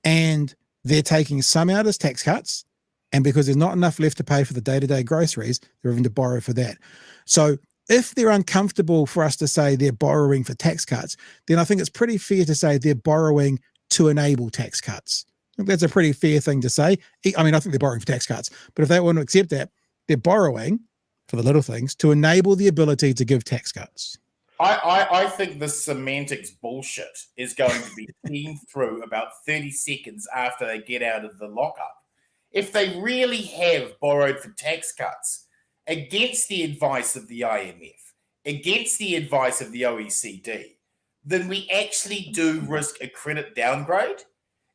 and they're taking some out as tax cuts, and because there's not enough left to pay for the day-to-day groceries, they're having to borrow for that. So if they're uncomfortable for us to say they're borrowing for tax cuts, then I think it's pretty fair to say they're borrowing to enable tax cuts. I think that's a pretty fair thing to say. I mean, I think they're borrowing for tax cuts, but if they want to accept that, they're borrowing for the little things to enable the ability to give tax cuts. I think the semantics bullshit is going to be seen through about 30 seconds after they get out of the lockup. If they really have borrowed for tax cuts, against the advice of the IMF, against the advice of the OECD, then we actually do risk a credit downgrade.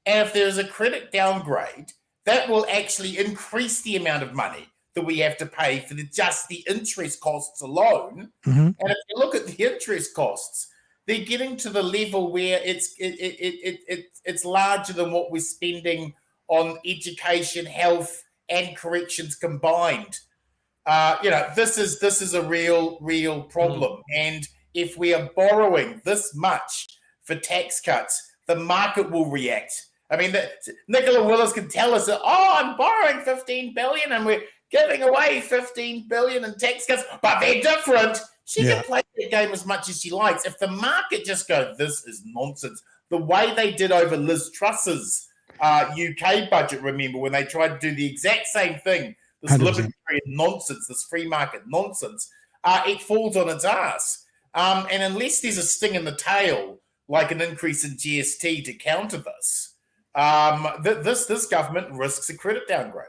And if there's a credit downgrade, that will actually increase the amount of money that we have to pay for just the interest costs alone. Mm-hmm. And if you look at the interest costs, they're getting to the level where it's larger than what we're spending on education, health, and corrections combined. This is a real problem. And if we are borrowing this much for tax cuts, the market will react. I mean, Nicola Willis can tell us that, I'm borrowing 15 billion and we're giving away 15 billion in tax cuts, but they're different. She can play that game as much as she likes. If the market just goes, this is nonsense, the way they did over Liz Truss's UK budget, remember, when they tried to do the exact same thing, this 100%. libertarian nonsense, this free market nonsense, it falls on its ass. And unless there's a sting in the tail, like an increase in GST to counter this, this government risks a credit downgrade.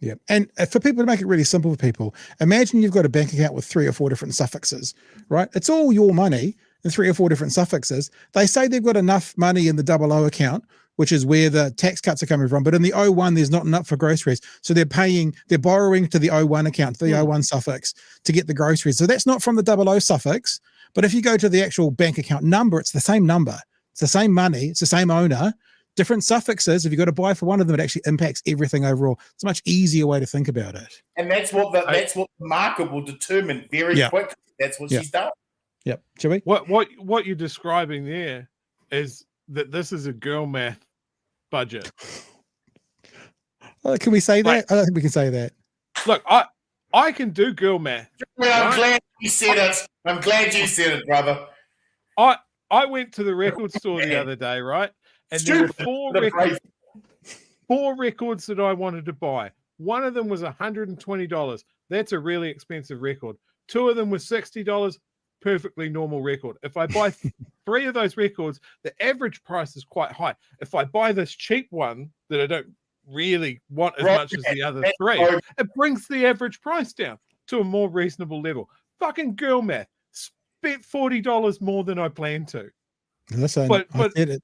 Yeah. And for people, to make it really simple for people, imagine you've got a bank account with 3 or 4 different suffixes, right? It's all your money in 3 or 4 different suffixes. They say they've got enough money in the 00 account, which is where the tax cuts are coming from. But in the 01, there's not enough for groceries. So they're borrowing to the 01 account, the 01 suffix, to get the groceries. So that's not from the 00 suffix. But if you go to the actual bank account number, it's the same number. It's the same money. It's the same owner. Different suffixes. If you've got to buy for one of them, it actually impacts everything overall. It's a much easier way to think about it. And that's what the market will determine very quickly. That's what she's done. Yep. Chippy? What you're describing there is that this is a girl math budget. Can we say that? I don't think we can say that. Look, I can do girl math. Well, I'm glad you said it. I'm glad you said it, brother. I went to the record store the other day, right? And there were 4 records that I wanted to buy. One of them was $120. That's a really expensive record. 2 of them was $60. Perfectly normal record. If I buy 3 of those records, the average price is quite high. If I buy this cheap one that I don't really want as much as the other 3, it brings the average price down to a more reasonable level. Fucking girl math. Spent $40 more than I planned to. Listen, I get it.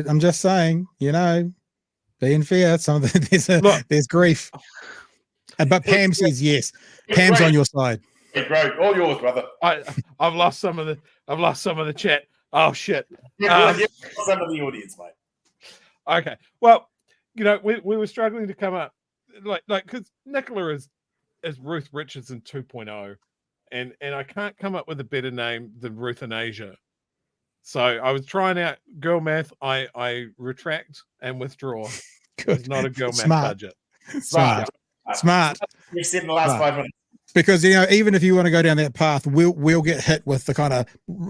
I'm just saying, being fair, some of there's grief. But Pam says yes. Pam's on your side. Great, all yours, brother. I've lost some of the chat. Oh shit. Some of the audience, mate. Okay. Well, we were struggling to come up like because Nicola is Ruth Richardson 2.0, and I can't come up with a better name than Ruthanasia. So I was trying out girl math. I retract and withdraw. It's not a girl math budget. Smart. You said in the last 5 minutes. Because even if you want to go down that path, we'll get hit with the kind of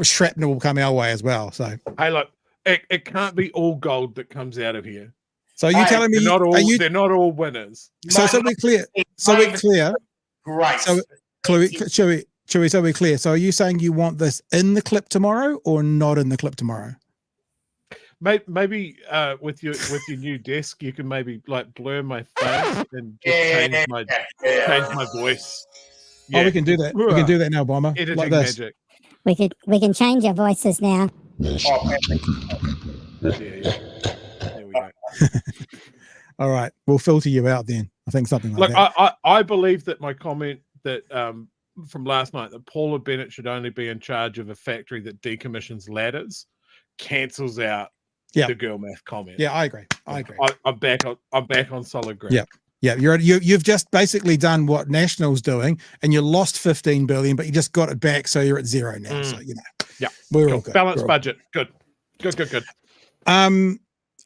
shrapnel will come our way as well. So hey, look, it can't be all gold that comes out of here. So you're telling me they're not all winners. So we're clear. Great. So Chewy, so we're clear. So are you saying you want this in the clip tomorrow or not in the clip tomorrow? Maybe with your new desk, you can maybe like blur my face and just change my voice. Yeah. Oh, we can do that. We can do that now, Bomber. Editing like this. magic. We can change our voices now. There we go. All right, we'll filter you out then. I think something like that. Look, I believe that my comment that from last night that Paula Bennett should only be in charge of a factory that decommissions ladders cancels out the girl math comment. Yeah, I agree. I'm back on solid ground. Yeah, you've just basically done what National's doing, and you lost 15 billion, but you just got it back, so you're at 0 now. So yeah, we're all good. Balanced budget. Good.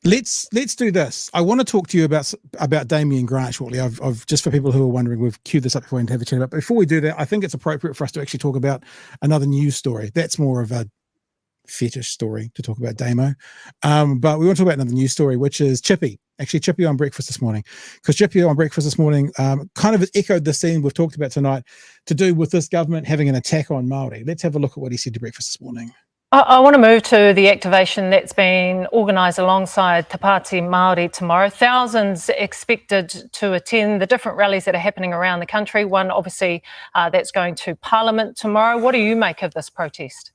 Let's do this. I want to talk to you about Damien Grant shortly. I've just for people who are wondering, we've queued this up before and have a chat about. But before we do that, I think it's appropriate for us to actually talk about another news story. That's more of a fetish story to talk about Damo. But we want to talk about another news story, which is Chippy. Actually, Chippy on breakfast this morning. Because Chippy on breakfast this morning kind of echoed the scene we've talked about tonight to do with this government having an attack on Māori. Let's have a look at what he said to breakfast this morning. I want to move to the activation that's been organised alongside Te Pāti Māori tomorrow. Thousands expected to attend the different rallies that are happening around the country. One, obviously, that's going to Parliament tomorrow. What do you make of this protest?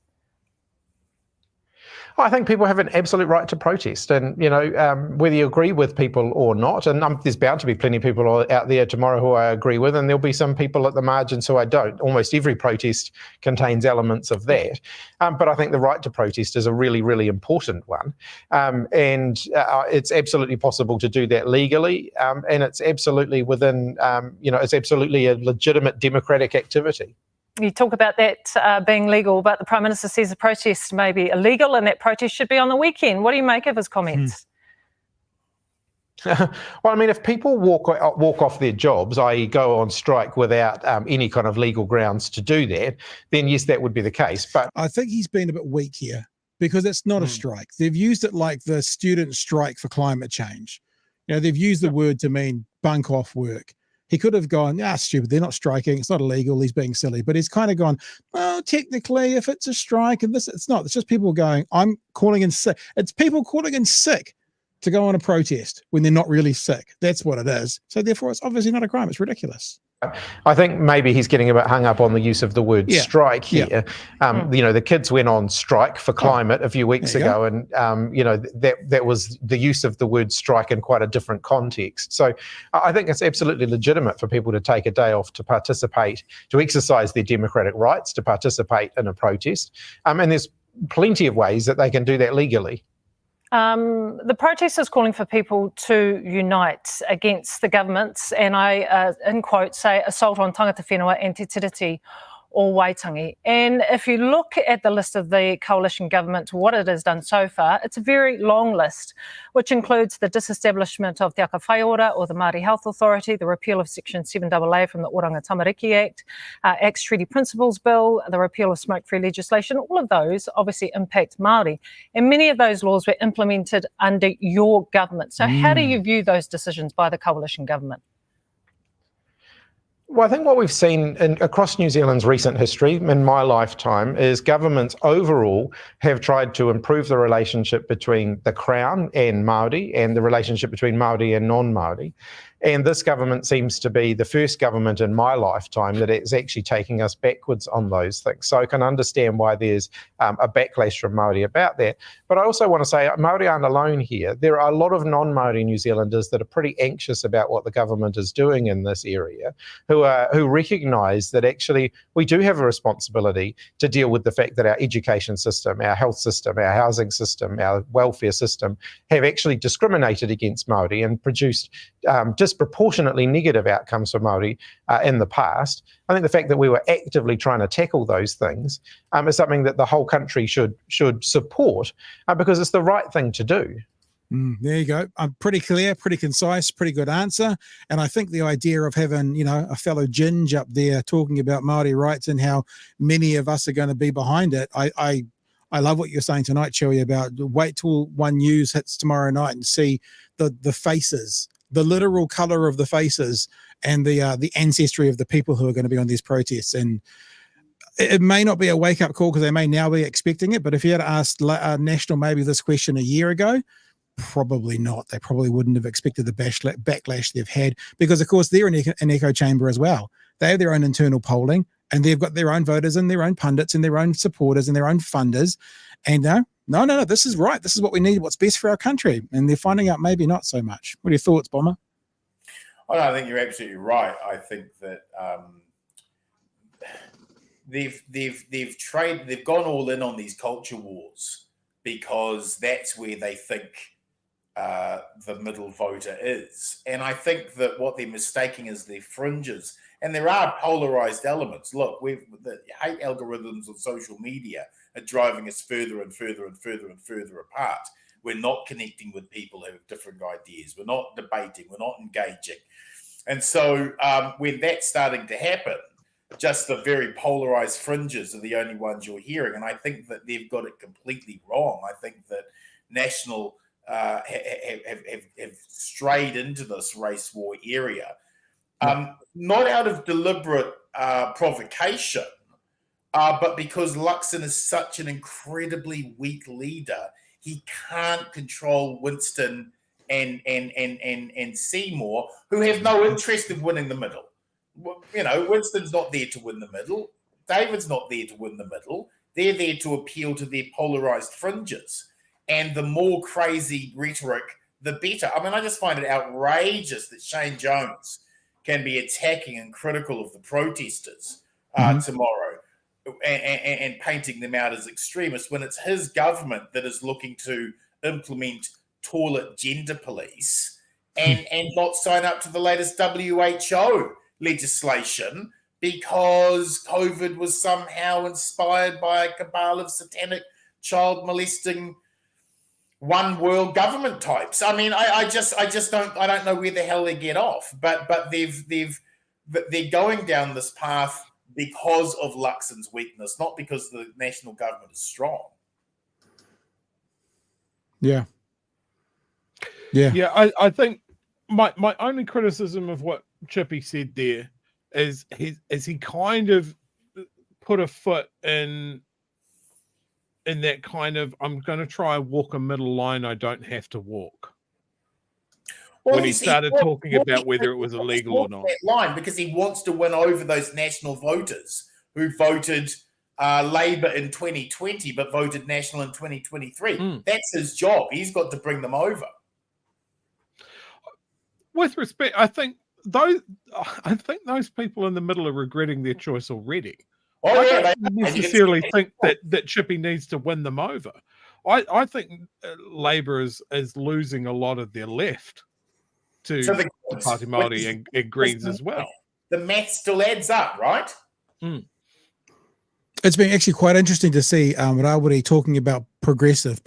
I think people have an absolute right to protest, and whether you agree with people or not, and there's bound to be plenty of people out there tomorrow who I agree with, and there'll be some people at the margins who I don't. Almost every protest contains elements of that, but I think the right to protest is a really, really important one, and it's absolutely possible to do that legally, and it's absolutely within, it's absolutely a legitimate democratic activity. You talk about that being legal, but the Prime Minister says the protest may be illegal and that protest should be on the weekend. What do you make of his comments? Well, I mean, if people walk off their jobs, i.e. go on strike without any kind of legal grounds to do that, then yes, that would be the case. But I think he's been a bit weak here because it's not a strike. They've used it like the student strike for climate change. They've used the word to mean bunk off work. He could have gone, stupid, they're not striking, it's not illegal, he's being silly. But he's kind of gone, well, technically, if it's a strike, and this, it's not. It's just people going, I'm calling in sick. It's people calling in sick to go on a protest when they're not really sick. That's what it is. So therefore, it's obviously not a crime. It's ridiculous. I think maybe he's getting a bit hung up on the use of the word strike here. You know, the kids went on strike for climate a few weeks ago, and you know, that was the use of the word strike in quite a different context. So I think it's absolutely legitimate for people to take a day off to participate, to exercise their democratic rights, to participate in a protest. And there's plenty of ways that they can do that legally. The protest is calling for people to unite against the governments, and I, in quotes, say assault on tangata whenua and te tiriti o Waitangi. And if you look at the list of the coalition government, what it has done so far, it's a very long list, which includes the disestablishment of Te Aka Whai Ora or the Māori Health Authority, the repeal of Section 7AA from the Oranga Tamariki Act, Acts Treaty Principles Bill, the repeal of smoke-free legislation. All of those obviously impact Māori. And many of those laws were implemented under your government. So how do you view those decisions by the coalition government? Well, I think what we've seen across New Zealand's recent history, in my lifetime, is governments overall have tried to improve the relationship between the Crown and Māori and the relationship between Māori and non-Māori. And this government seems to be the first government in my lifetime that is actually taking us backwards on those things. So I can understand why there's a backlash from Māori about that. But I also want to say Māori aren't alone here. There are a lot of non-Māori New Zealanders that are pretty anxious about what the government is doing in this area, who recognise that actually we do have a responsibility to deal with the fact that our education system, our health system, our housing system, our welfare system have actually discriminated against Māori and produced disproportionately negative outcomes for Māori in the past. I think the fact that we were actively trying to tackle those things is something that the whole country should support because it's the right thing to do. There you go. I'm pretty clear, pretty concise, pretty good answer. And I think the idea of having, you know, a fellow Ginge up there talking about Māori rights and how many of us are going to be behind it, I love what you're saying tonight, Chewy, about wait till One News hits tomorrow night and see the faces, the literal colour of the faces and the ancestry of the people who are going to be on these protests. And it may not be a wake-up call because they may now be expecting it, but if you had asked National maybe this question a year ago, probably not. They probably wouldn't have expected the backlash they've had because, of course, they're an echo chamber as well. They have their own internal polling and they've got their own voters and their own pundits and their own supporters and their own funders. And no, this is right. This is what we need, what's best for our country. And they're finding out maybe not so much. What are your thoughts, Bomber? Oh, no, I think you're absolutely right. I think that they've gone all in on these culture wars because that's where they think the middle voter is. And I think that what they're mistaking is their fringes. And there are polarized elements. Look, the hate algorithms of social media are driving us further and further and further and further apart. We're not connecting with people who have different ideas. We're not debating. We're not engaging. And so when that's starting to happen, just the very polarized fringes are the only ones you're hearing. And I think that they've got it completely wrong. I think that National have strayed into this race war area, not out of deliberate provocation, but because Luxon is such an incredibly weak leader, he can't control Winston and Seymour, who have no interest in winning the middle. You know, Winston's not there to win the middle. David's not there to win the middle. They're there to appeal to their polarized fringes. And the more crazy rhetoric, the better. I mean, I just find it outrageous that Shane Jones can be attacking and critical of the protesters tomorrow and painting them out as extremists when it's his government that is looking to implement toilet gender police and not sign up to the latest WHO legislation because COVID was somehow inspired by a cabal of satanic child molesting one world government types. I mean, I don't know where the hell they get off, but they're going down this path because of Luxon's weakness, not because the national government is strong. Yeah. I think my only criticism of what Chippy said there is he kind of put a foot in that kind of, I'm going to try and walk a middle line I don't have to walk. when he started talking about whether it was illegal or not. That line because he wants to win over those national voters who voted Labour in 2020 but voted National in 2023. That's his job. He's got to bring them over. With respect, I think those people in the middle are regretting their choice already. Oh, I yeah, don't necessarily think that Chippy needs to win them over. I think Labour is losing a lot of their left to the Party Māori and Greens as well. The math still adds up, right? It's been actually quite interesting to see Rawiri talking about progressive,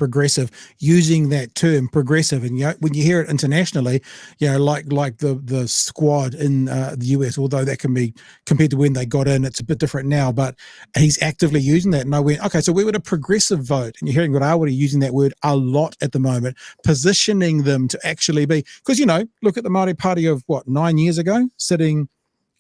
using that term progressive. And when you hear it internationally, like the squad in the US, although that can be compared to when they got in, it's a bit different now, but he's actively using that. And I went, okay, so we would a progressive vote. And you're hearing Rawiri using that word a lot at the moment, positioning them to actually be, because, look at the Māori Party of 9 years ago, sitting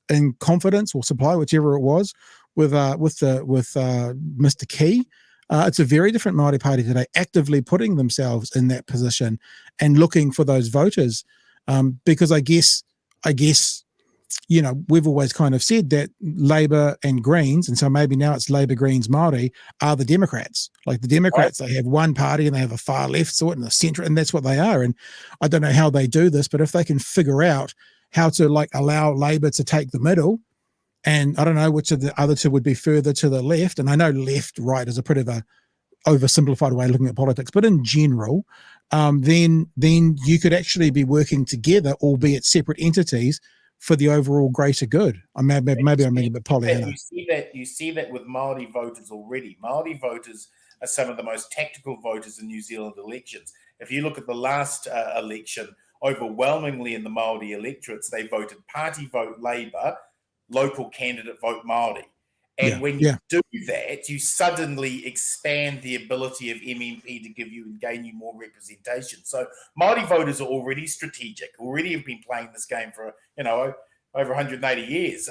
in confidence or supply, whichever it was, with Mr. Key. It's a very different Māori Party today, actively putting themselves in that position and looking for those voters. Because I guess, we've always kind of said that Labour and Greens, and so maybe now it's Labour, Greens, Māori, are the Democrats. Like the Democrats, they have one party and they have a far left sort and a centre, and that's what they are. And I don't know how they do this, but if they can figure out how to allow Labour to take the middle, and I don't know which of the other two would be further to the left. And I know left, right is a pretty of a oversimplified way of looking at politics, but in general, then you could actually be working together, albeit separate entities, for the overall greater good. Maybe I'm being a bit Pollyanna. You see that with Māori voters already. Māori voters are some of the most tactical voters in New Zealand elections. If you look at the last election, overwhelmingly in the Māori electorates, they voted party vote Labour, local candidate vote Māori. And when you do that, you suddenly expand the ability of MMP to give you and gain you more representation. So Māori voters are already strategic, already have been playing this game for, over 180 years.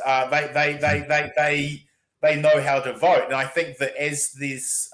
They know how to vote. And I think that as this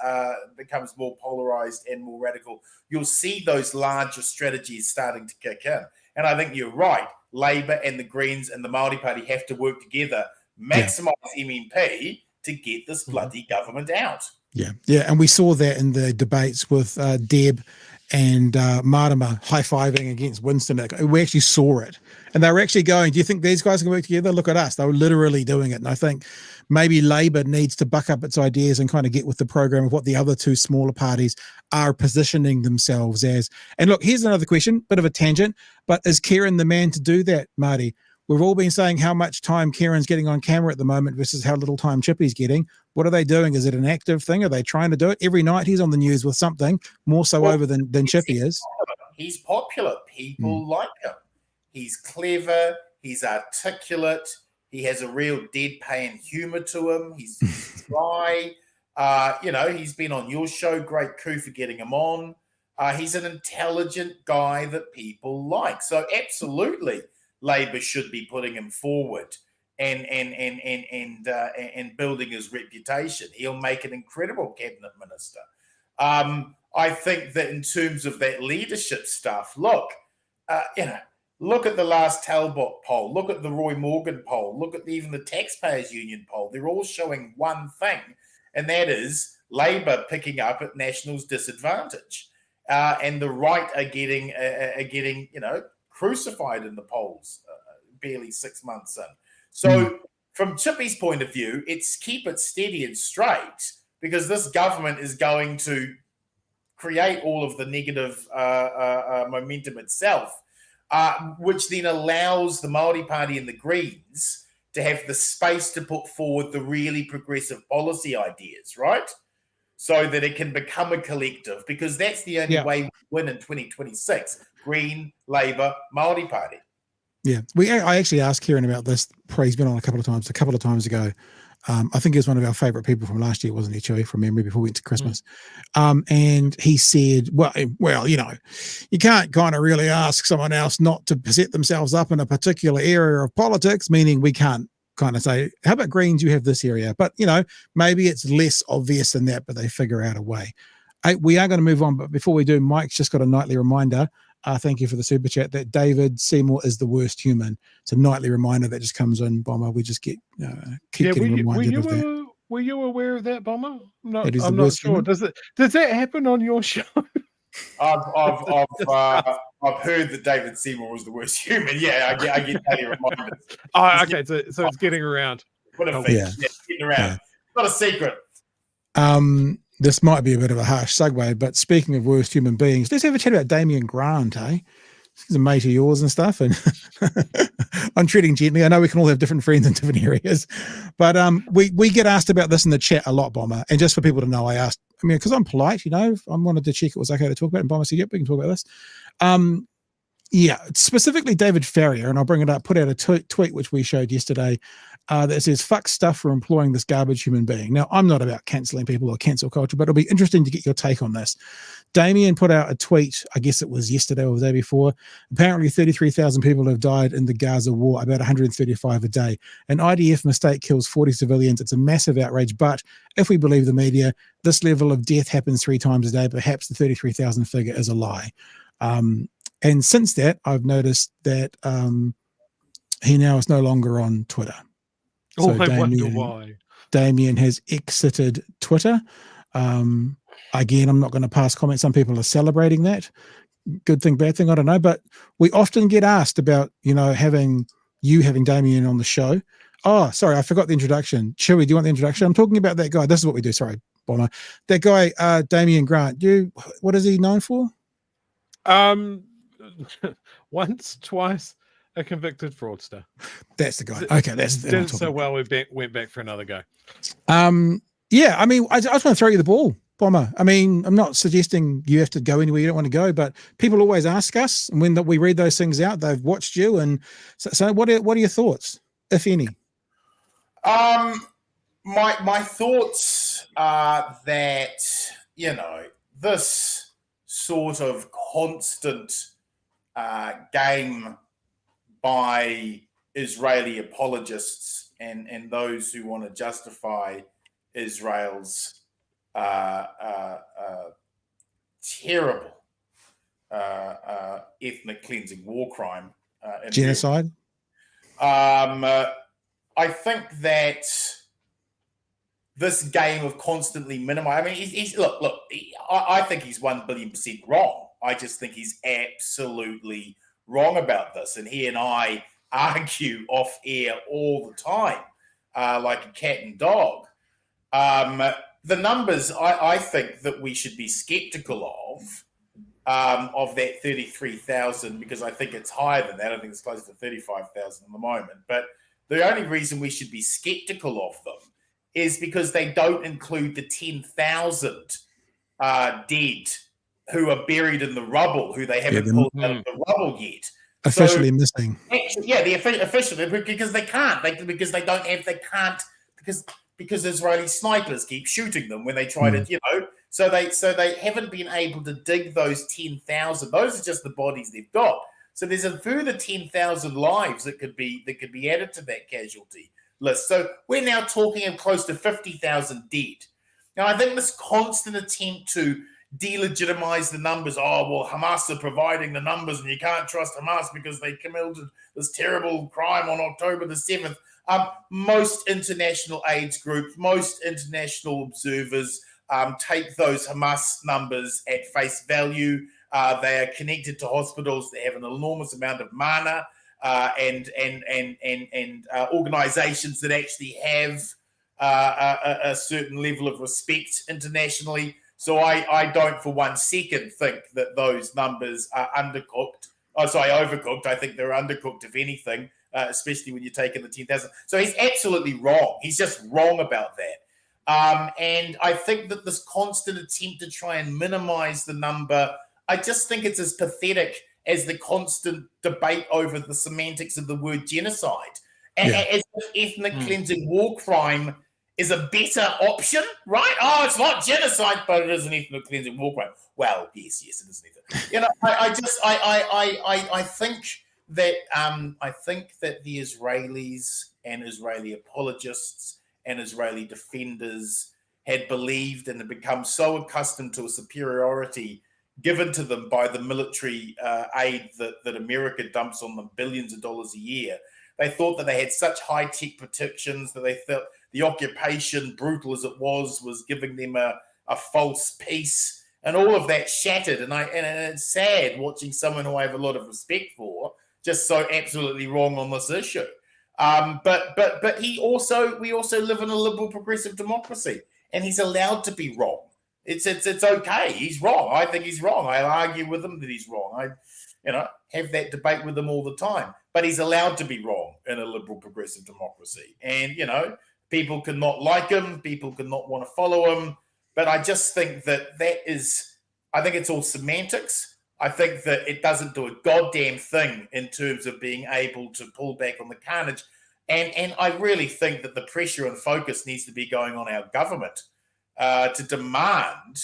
becomes more polarized and more radical, you'll see those larger strategies starting to kick in. And I think you're right. Labour and the Greens and the Māori Party have to work together, maximise MMP to get this bloody government out. Yeah, and we saw that in the debates with Deb and Marama high-fiving against Winston. We actually saw it. And they were actually going, do you think these guys can work together? Look at us. They were literally doing it. And I think maybe Labour needs to buck up its ideas and kind of get with the program of what the other two smaller parties are positioning themselves as. And look, here's another question, bit of a tangent, but is Kieran the man to do that, Marty? We've all been saying how much time Kieran's getting on camera at the moment versus how little time Chippy's getting. What are they doing? Is it an active thing? Are they trying to do it? Every night he's on the news with something, more so over than Chippy is. He's popular. People like him. He's clever. He's articulate. He has a real deadpan humour to him. He's dry. He's been on your show. Great coup for getting him on. He's an intelligent guy that people like. So absolutely, Labour should be putting him forward and building his reputation. He'll make an incredible cabinet minister. I think that in terms of that leadership stuff, look at the last Talbot poll, look at the Roy Morgan poll, look at even the Taxpayers Union poll. They're all showing one thing, and that is Labour picking up at National's disadvantage, and the right are getting crucified in the polls barely 6 months in. So from Chippy's point of view, it's keep it steady and straight, because this government is going to create all of the negative momentum itself, which then allows the Māori Party and the Greens to have the space to put forward the really progressive policy ideas, right? So that it can become a collective, because that's the only way we win in 2026. Green, Labour, Māori Party. Yeah, I actually asked Kieran about this. He's been on a couple of times ago. I think he was one of our favourite people from last year, wasn't he, Chewy, from memory, before we went to Christmas. And he said, well, you can't kind of really ask someone else not to set themselves up in a particular area of politics, meaning we can't kind of say, how about Greens, you have this area. But, maybe it's less obvious than that, but they figure out a way. We are going to move on, but before we do, Mike's just got a nightly reminder. Thank you for the super chat. That David Seymour is the worst human. It's a nightly reminder that just comes in, Bomber. We just keep getting reminded of that. Were you aware of that, Bomber? No, That he's I'm the not worst sure. human? Does that happen on your show? I've heard that David Seymour was the worst human. Yeah, I get daily reminders. Oh, okay. So it's getting around. What a Oh, thing. yeah. Yeah, getting around. Yeah. Not a secret. This might be a bit of a harsh segue, but speaking of worst human beings, let's have a chat about Damien Grant, eh? He's a mate of yours and stuff, and I'm treating gently. I know we can all have different friends in different areas, but we get asked about this in the chat a lot, Bomber. And just for people to know, because I'm polite, I wanted to check it was okay to talk about it, and Bomber said, yep, we can talk about this. Yeah, specifically David Farrier, and I'll bring it up, put out a tweet which we showed yesterday that says, fuck stuff for employing this garbage human being. Now, I'm not about cancelling people or cancel culture, but it'll be interesting to get your take on this. Damien put out a tweet, I guess it was yesterday or the day before. Apparently 33,000 people have died in the Gaza war, about 135 a day. An IDF mistake kills 40 civilians. It's a massive outrage, but if we believe the media, this level of death happens 3 times a day. Perhaps the 33,000 figure is a lie. And since that, I've noticed that he now is no longer on Twitter. I wonder why. Damien has exited Twitter. Again, I'm not going to pass comment. Some people are celebrating that. Good thing, bad thing, I don't know. But we often get asked about, having Damien on the show. Oh, sorry, I forgot the introduction. Chewy, do you want the introduction? I'm talking about that guy. This is what we do. Sorry, Bomber. That guy, Damien Grant. What is he known for? Once, twice, a convicted fraudster. That's the guy. Okay, did so well. We went back for another go. Yeah, I just want to throw you the ball, Bomber. I'm not suggesting you have to go anywhere you don't want to go, but people always ask us, and when we read those things out, they've watched you, and so what are your thoughts, if any? My thoughts are that this sort of constant game by Israeli apologists and those who want to justify Israel's terrible ethnic cleansing war crime. Genocide? I think that this game of constantly minimizing, I think he's 1 billion% wrong. I just think he's absolutely wrong about this. And he and I argue off air all the time, like a cat and dog. The numbers I think that we should be skeptical of that 33,000, because I think it's higher than that. I think it's closer to 35,000 at the moment. But the only reason we should be skeptical of them is because they don't include the 10,000 dead who are buried in the rubble, who they haven't pulled out of the rubble yet. Officially missing. Actually, yeah, the officially, because they can't. Because Israeli snipers keep shooting them when they try to, so they haven't been able to dig those 10,000. Those are just the bodies they've got. So there's a further 10,000 lives that could be added to that casualty list. So we're now talking of close to 50,000 dead. Now, I think this constant attempt to delegitimize the numbers. Oh, well, Hamas are providing the numbers and you can't trust Hamas because they committed this terrible crime on October the 7th. Most international AIDS groups, most international observers take those Hamas numbers at face value. They are connected to hospitals. They have an enormous amount of mana and organizations that actually have a certain level of respect internationally. So I don't for 1 second think that those numbers are undercooked. Overcooked. I think they're undercooked, if anything, especially when you take in the 10,000. So he's absolutely wrong. He's just wrong about that. And I think that this constant attempt to try and minimize the number, I just think it's as pathetic as the constant debate over the semantics of the word genocide. As if ethnic cleansing war crime is a better option, right? Oh, it's not genocide, but it is an ethnic cleansing war crime. Well, yes, it is either. I think that the Israelis and Israeli apologists and Israeli defenders had believed and had become so accustomed to a superiority given to them by the military aid that America dumps on them, billions of dollars a year. They thought that they had such high-tech protections that they felt the occupation, brutal as it was giving them a false peace, and all of that shattered. And it's sad watching someone who I have a lot of respect for just so absolutely wrong on this issue. But we also live in a liberal progressive democracy, and he's allowed to be wrong. It's okay. He's wrong. I think he's wrong. I argue with him that he's wrong. I have that debate with him all the time. But he's allowed to be wrong in a liberal progressive democracy. And people can not like him, people can not want to follow him. But I just think that I think it's all semantics. I think that it doesn't do a goddamn thing in terms of being able to pull back on the carnage. And I really think that the pressure and focus needs to be going on our government to demand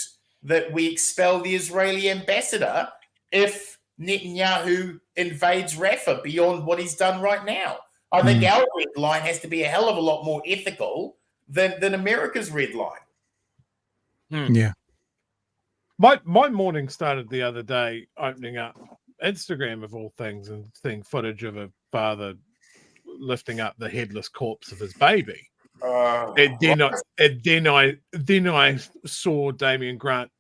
that we expel the Israeli ambassador if Netanyahu invades Rafah beyond what he's done right now. I think our red line has to be a hell of a lot more ethical than America's red line. Yeah. My morning started the other day opening up Instagram of all things and seeing footage of a father lifting up the headless corpse of his baby. And then I saw Damien Grant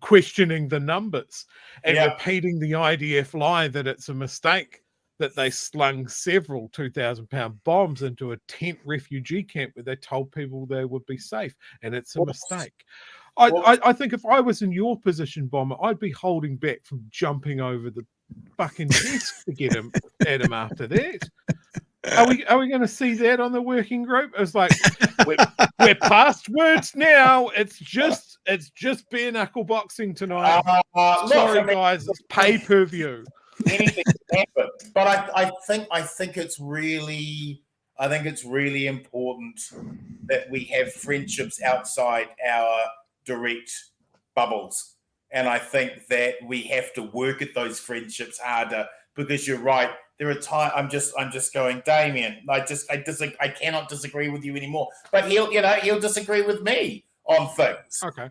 questioning the numbers and repeating the IDF lie that it's a mistake that they slung several 2,000-pound bombs into a tent refugee camp where they told people they would be safe, and it's a mistake. I think if I was in your position, Bomber, I'd be holding back from jumping over the fucking desk to get him at him after that. Are we going to see that on the working group? It's like we're past words now. It's just bare knuckle boxing tonight. Sorry, guys, it's pay-per-view. Anything can happen, but I think it's really important that we have friendships outside our direct bubbles, and I think that we have to work at those friendships harder, because you're right. There are times I'm just going, Damien, I cannot disagree with you anymore. But he'll disagree with me on things. Okay.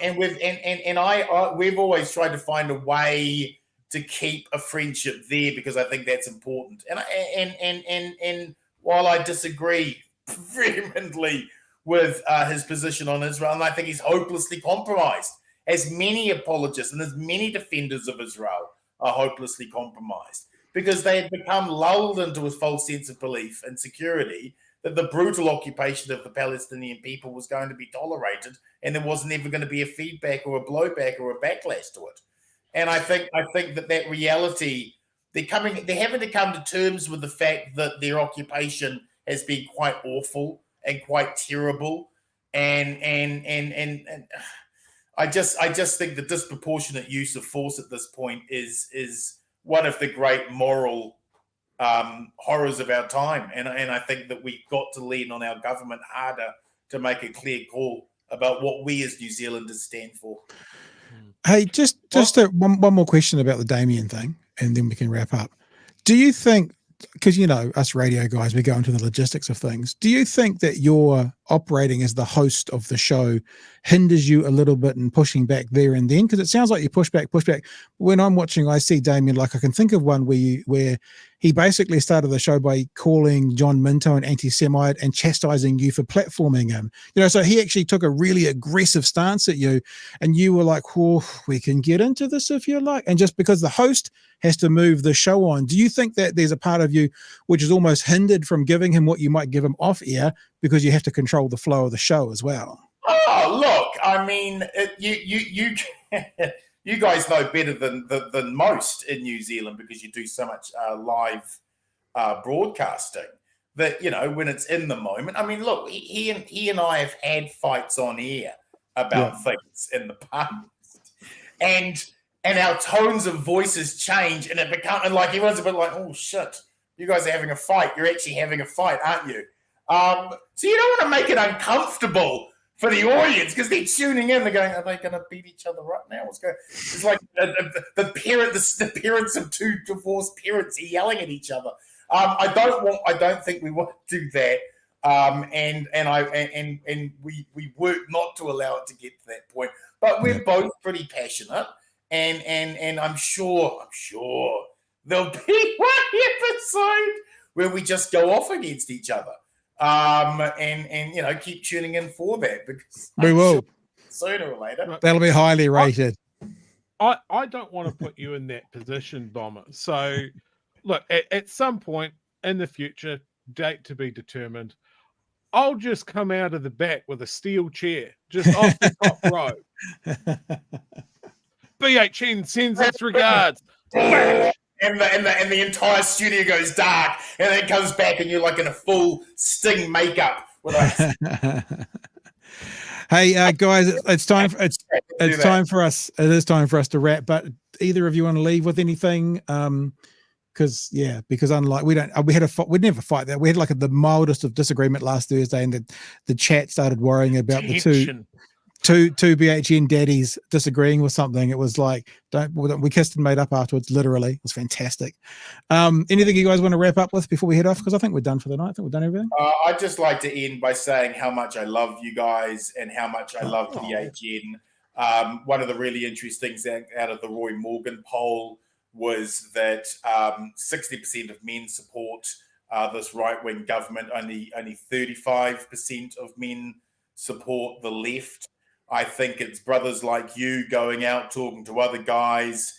And we've always tried to find a way to keep a friendship there, because I think that's important. And while I disagree vehemently with his position on Israel, and I think he's hopelessly compromised, as many apologists and as many defenders of Israel are hopelessly compromised, because they had become lulled into a false sense of belief and security that the brutal occupation of the Palestinian people was going to be tolerated, and there wasn't ever going to be a feedback or a blowback or a backlash to it. And I think that reality, they're having to come to terms with the fact that their occupation has been quite awful and quite terrible. And I just think the disproportionate use of force at this point is one of the great moral horrors of our time. And I think that we've got to lean on our government harder to make a clear call about what we as New Zealanders stand for. Hey, just one more question about the Damien thing, and then we can wrap up. Do you think, because us radio guys, we go into the logistics of things, do you think that your operating as the host of the show hinders you a little bit in pushing back there and then? Because it sounds like you push back. When I'm watching, I see Damien, like I can think of one where he basically started the show by calling John Minto an anti-Semite and chastising you for platforming him. So he actually took a really aggressive stance at you, and you were like, "Oh, we can get into this if you like." And just because the host has to move the show on, do you think that there's a part of you which is almost hindered from giving him what you might give him off air because you have to control the flow of the show as well? Oh, look, I mean, you guys know better than most in New Zealand, because you do so much live broadcasting, that when it's in the moment. I mean, look, he and I have had fights on air about things in the past, and our tones of voices change, and it becomes like everyone's a bit like, "Oh shit, you guys are having a fight. You're actually having a fight, aren't you?" So you don't want to make it uncomfortable for the audience, because they're tuning in. They're going, "Are they going to beat each other up now? What's going?" It's like the parents of two divorced parents are yelling at each other. I don't think we want to do that. and we work not to allow it to get to that point. But we're both pretty passionate, and I'm sure there'll be one episode where we just go off against each other. And keep tuning in for that, because we will sooner or later. That'll be highly rated. I don't want to put you in that position, Bomber. So, look, at some point in the future, date to be determined, I'll just come out of the back with a steel chair, just off the top row. BHN sends its regards. And the entire studio goes dark, and then it comes back, and you're like in a full Sting makeup. Hey guys, it's time. It's time for us. It is time for us to wrap. But either of you want to leave with anything? Because unlike we never fight that. We had like the mildest of disagreement last Thursday, and the chat started worrying about the two BHN daddies disagreeing with something. It was like we kissed and made up afterwards. Literally, it was fantastic. Anything you guys want to wrap up with before we head off? Because I think we're done for the night. I think we've done everything. I'd just like to end by saying how much I love you guys and how much I love BHN. One of the really interesting things out of the Roy Morgan poll was that 60% of men support this right-wing government. Only 35% of men support the left. I think it's brothers like you going out, talking to other guys,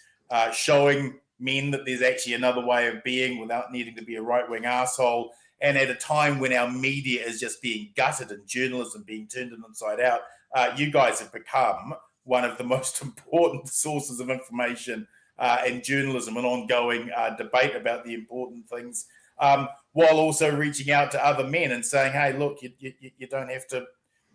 showing men that there's actually another way of being without needing to be a right-wing asshole. And at a time when our media is just being gutted and journalism being turned inside out, you guys have become one of the most important sources of information in journalism and ongoing debate about the important things, while also reaching out to other men and saying, hey, look, you don't have to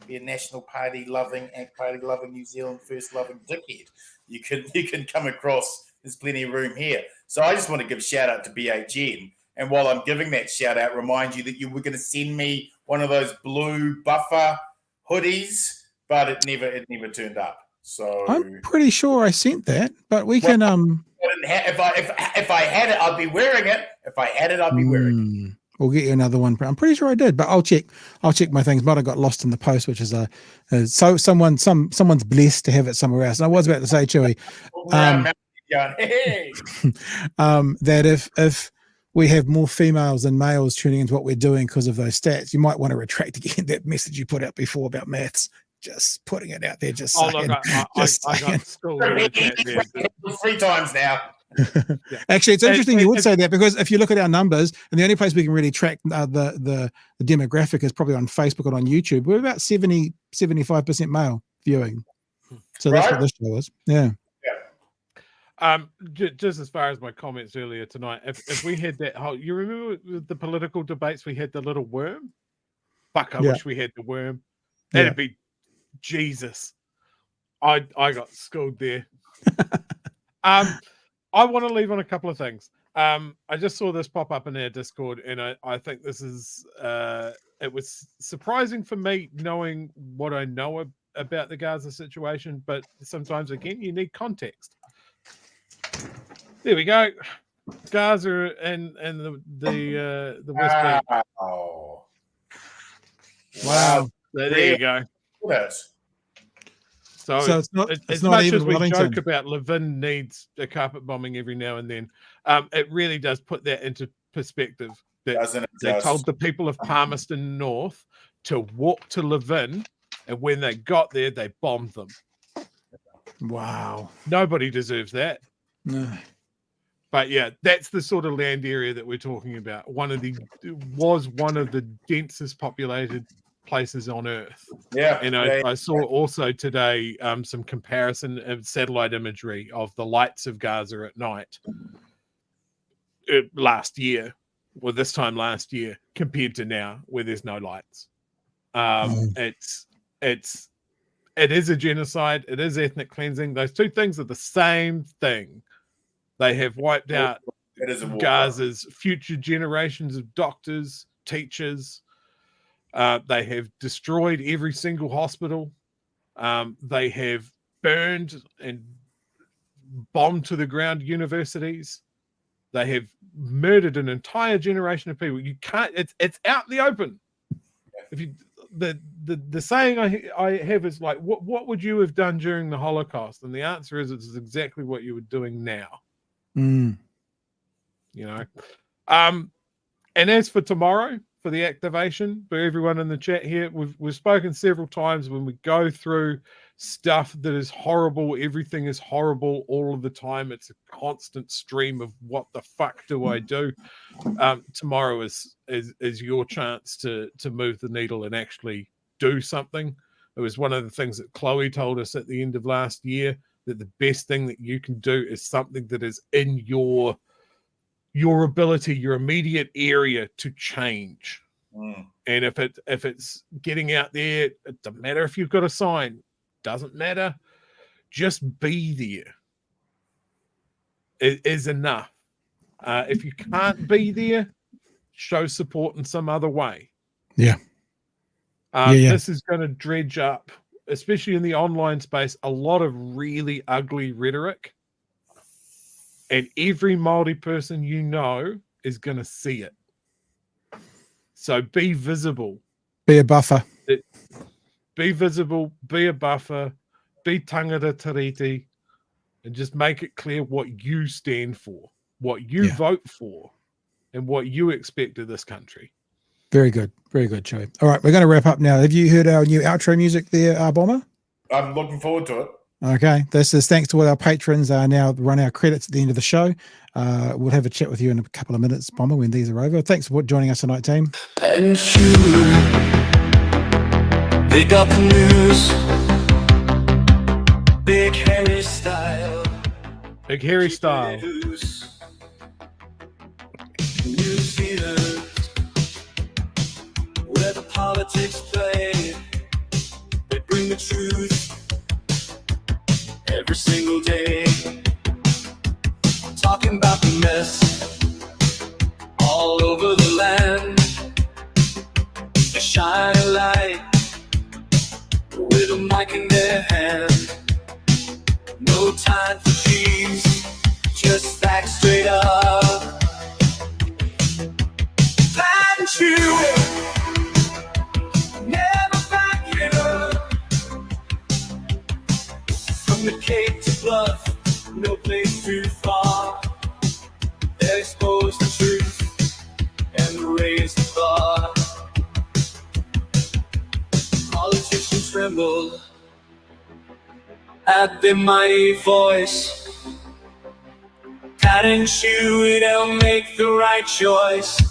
be a National Party loving, ACT Party loving, New Zealand first loving dickhead. You can come across. There's plenty of room here. So I just want to give a shout out to BHN. And while I'm giving that shout out, remind you that you were going to send me one of those blue buffer hoodies, but it never turned up. So I'm pretty sure I sent that, but we can If I had it, I'd be wearing it. If I had it, I'd be wearing it. We'll get you another one. I'm pretty sure I did, but I'll check my things. Might have got lost in the post, which is so someone's blessed to have it somewhere else. And I was about to say, Chewy, that if we have more females than males tuning into what we're doing because of those stats, you might want to retract again that message you put out before about maths. Just putting it out there. Just saying. Look, I got school 3 times now. Actually, it's interesting you would say that, because if you look at our numbers, and the only place we can really track the demographic is probably on Facebook and on YouTube, we're about 75% male viewing. So that's what this show is. Yeah. Just as far as my comments earlier tonight, if we had that whole, you remember the political debates, we had the little worm? Fuck, I wish we had the worm. That'd be Jesus. I got schooled there. I want to leave on a couple of things. I just saw this pop up in our Discord, and I think this is it was surprising for me knowing what I know about the Gaza situation, but sometimes again you need context. There we go. Gaza and the West Bank. Wow. So there you go. Yes. So it's not as not much even as we Wellington. joke about Levin needs a carpet bombing every now and then, it really does put that into perspective. That they told the people of Palmerston North to walk to Levin, and when they got there, they bombed them. Wow. Nobody deserves that. No. But yeah, that's the sort of land area that we're talking about. One of the densest populated places on Earth. Yeah. And I saw also today some comparison of satellite imagery of the lights of Gaza at night last year, or this time last year, compared to now, where there's no lights. It is a genocide. It is ethnic cleansing. Those two things are the same thing. They have wiped out Gaza's future generations of doctors, teachers. They have destroyed every single hospital. They have burned and bombed to the ground universities. They have murdered an entire generation of people. You can't. It's out in the open. if you the saying I have is like, what would you have done during the Holocaust? And the answer is it's exactly what you were doing now. Mm. You know, and as for tomorrow, for the activation, for everyone in the chat here, we've spoken several times. When we go through stuff that is horrible, everything is horrible all of the time. It's a constant stream of what the fuck do I do? Tomorrow is your chance to move the needle and actually do something. It was one of the things that Chloe told us at the end of last year, that the best thing that you can do is something that is in your ability, your immediate area to change. And if it's getting out there, it doesn't matter if you've got a sign, doesn't matter. Just be there. It is enough. If you can't be there, show support in some other way. Yeah. This is going to dredge up, especially in the online space, a lot of really ugly rhetoric. And every Māori person you know is going to see it. So be visible. Be a buffer. Be visible, be a buffer, be tangata tiriti, and just make it clear what you stand for, what you vote for, and what you expect of this country. Very good. Very good, Joey. All right, we're going to wrap up now. Have you heard our new outro music there, Bomber? I'm looking forward to it. Okay, this is thanks to all our patrons. Now run our credits at the end of the show. We'll have a chat with you in a couple of minutes, Bomber, when these are over. Thanks for joining us tonight, team. And pick up the news. Big Harry style. Big Harry style. News feeders, where the politics play. They bring the truth every single day. Talking about the mess all over the land. They shine a light with a mic in their hand. No time for cheese, just facts straight up. And you never back it up. From the Cape to Bluff, no place too far. They expose the truth and raise the bar. Politicians tremble at their mighty voice. Pat and Chewy, they'll make the right choice.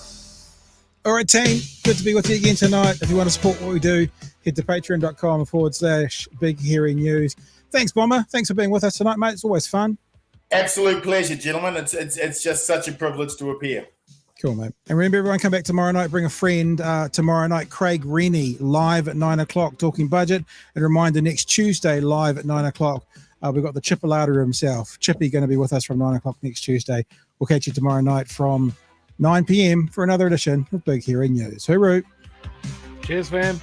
All right, team. Good to be with you again tonight. If you want to support what we do, head to patreon.com/Big Hairy News. Thanks, Bomber. Thanks for being with us tonight, mate. It's always fun. Absolute pleasure, gentlemen. It's just such a privilege to appear. Cool, mate. And remember, everyone, come back tomorrow night. Bring a friend. Tomorrow night, Craig Rennie, live at 9 o'clock, talking budget. And reminder, next Tuesday, live at 9 o'clock, we've got the Chippy himself. Chippy going to be with us from 9 o'clock next Tuesday. We'll catch you tomorrow night from 9 p.m. for another edition of Big Hairy News. Hooroo. Cheers, fam.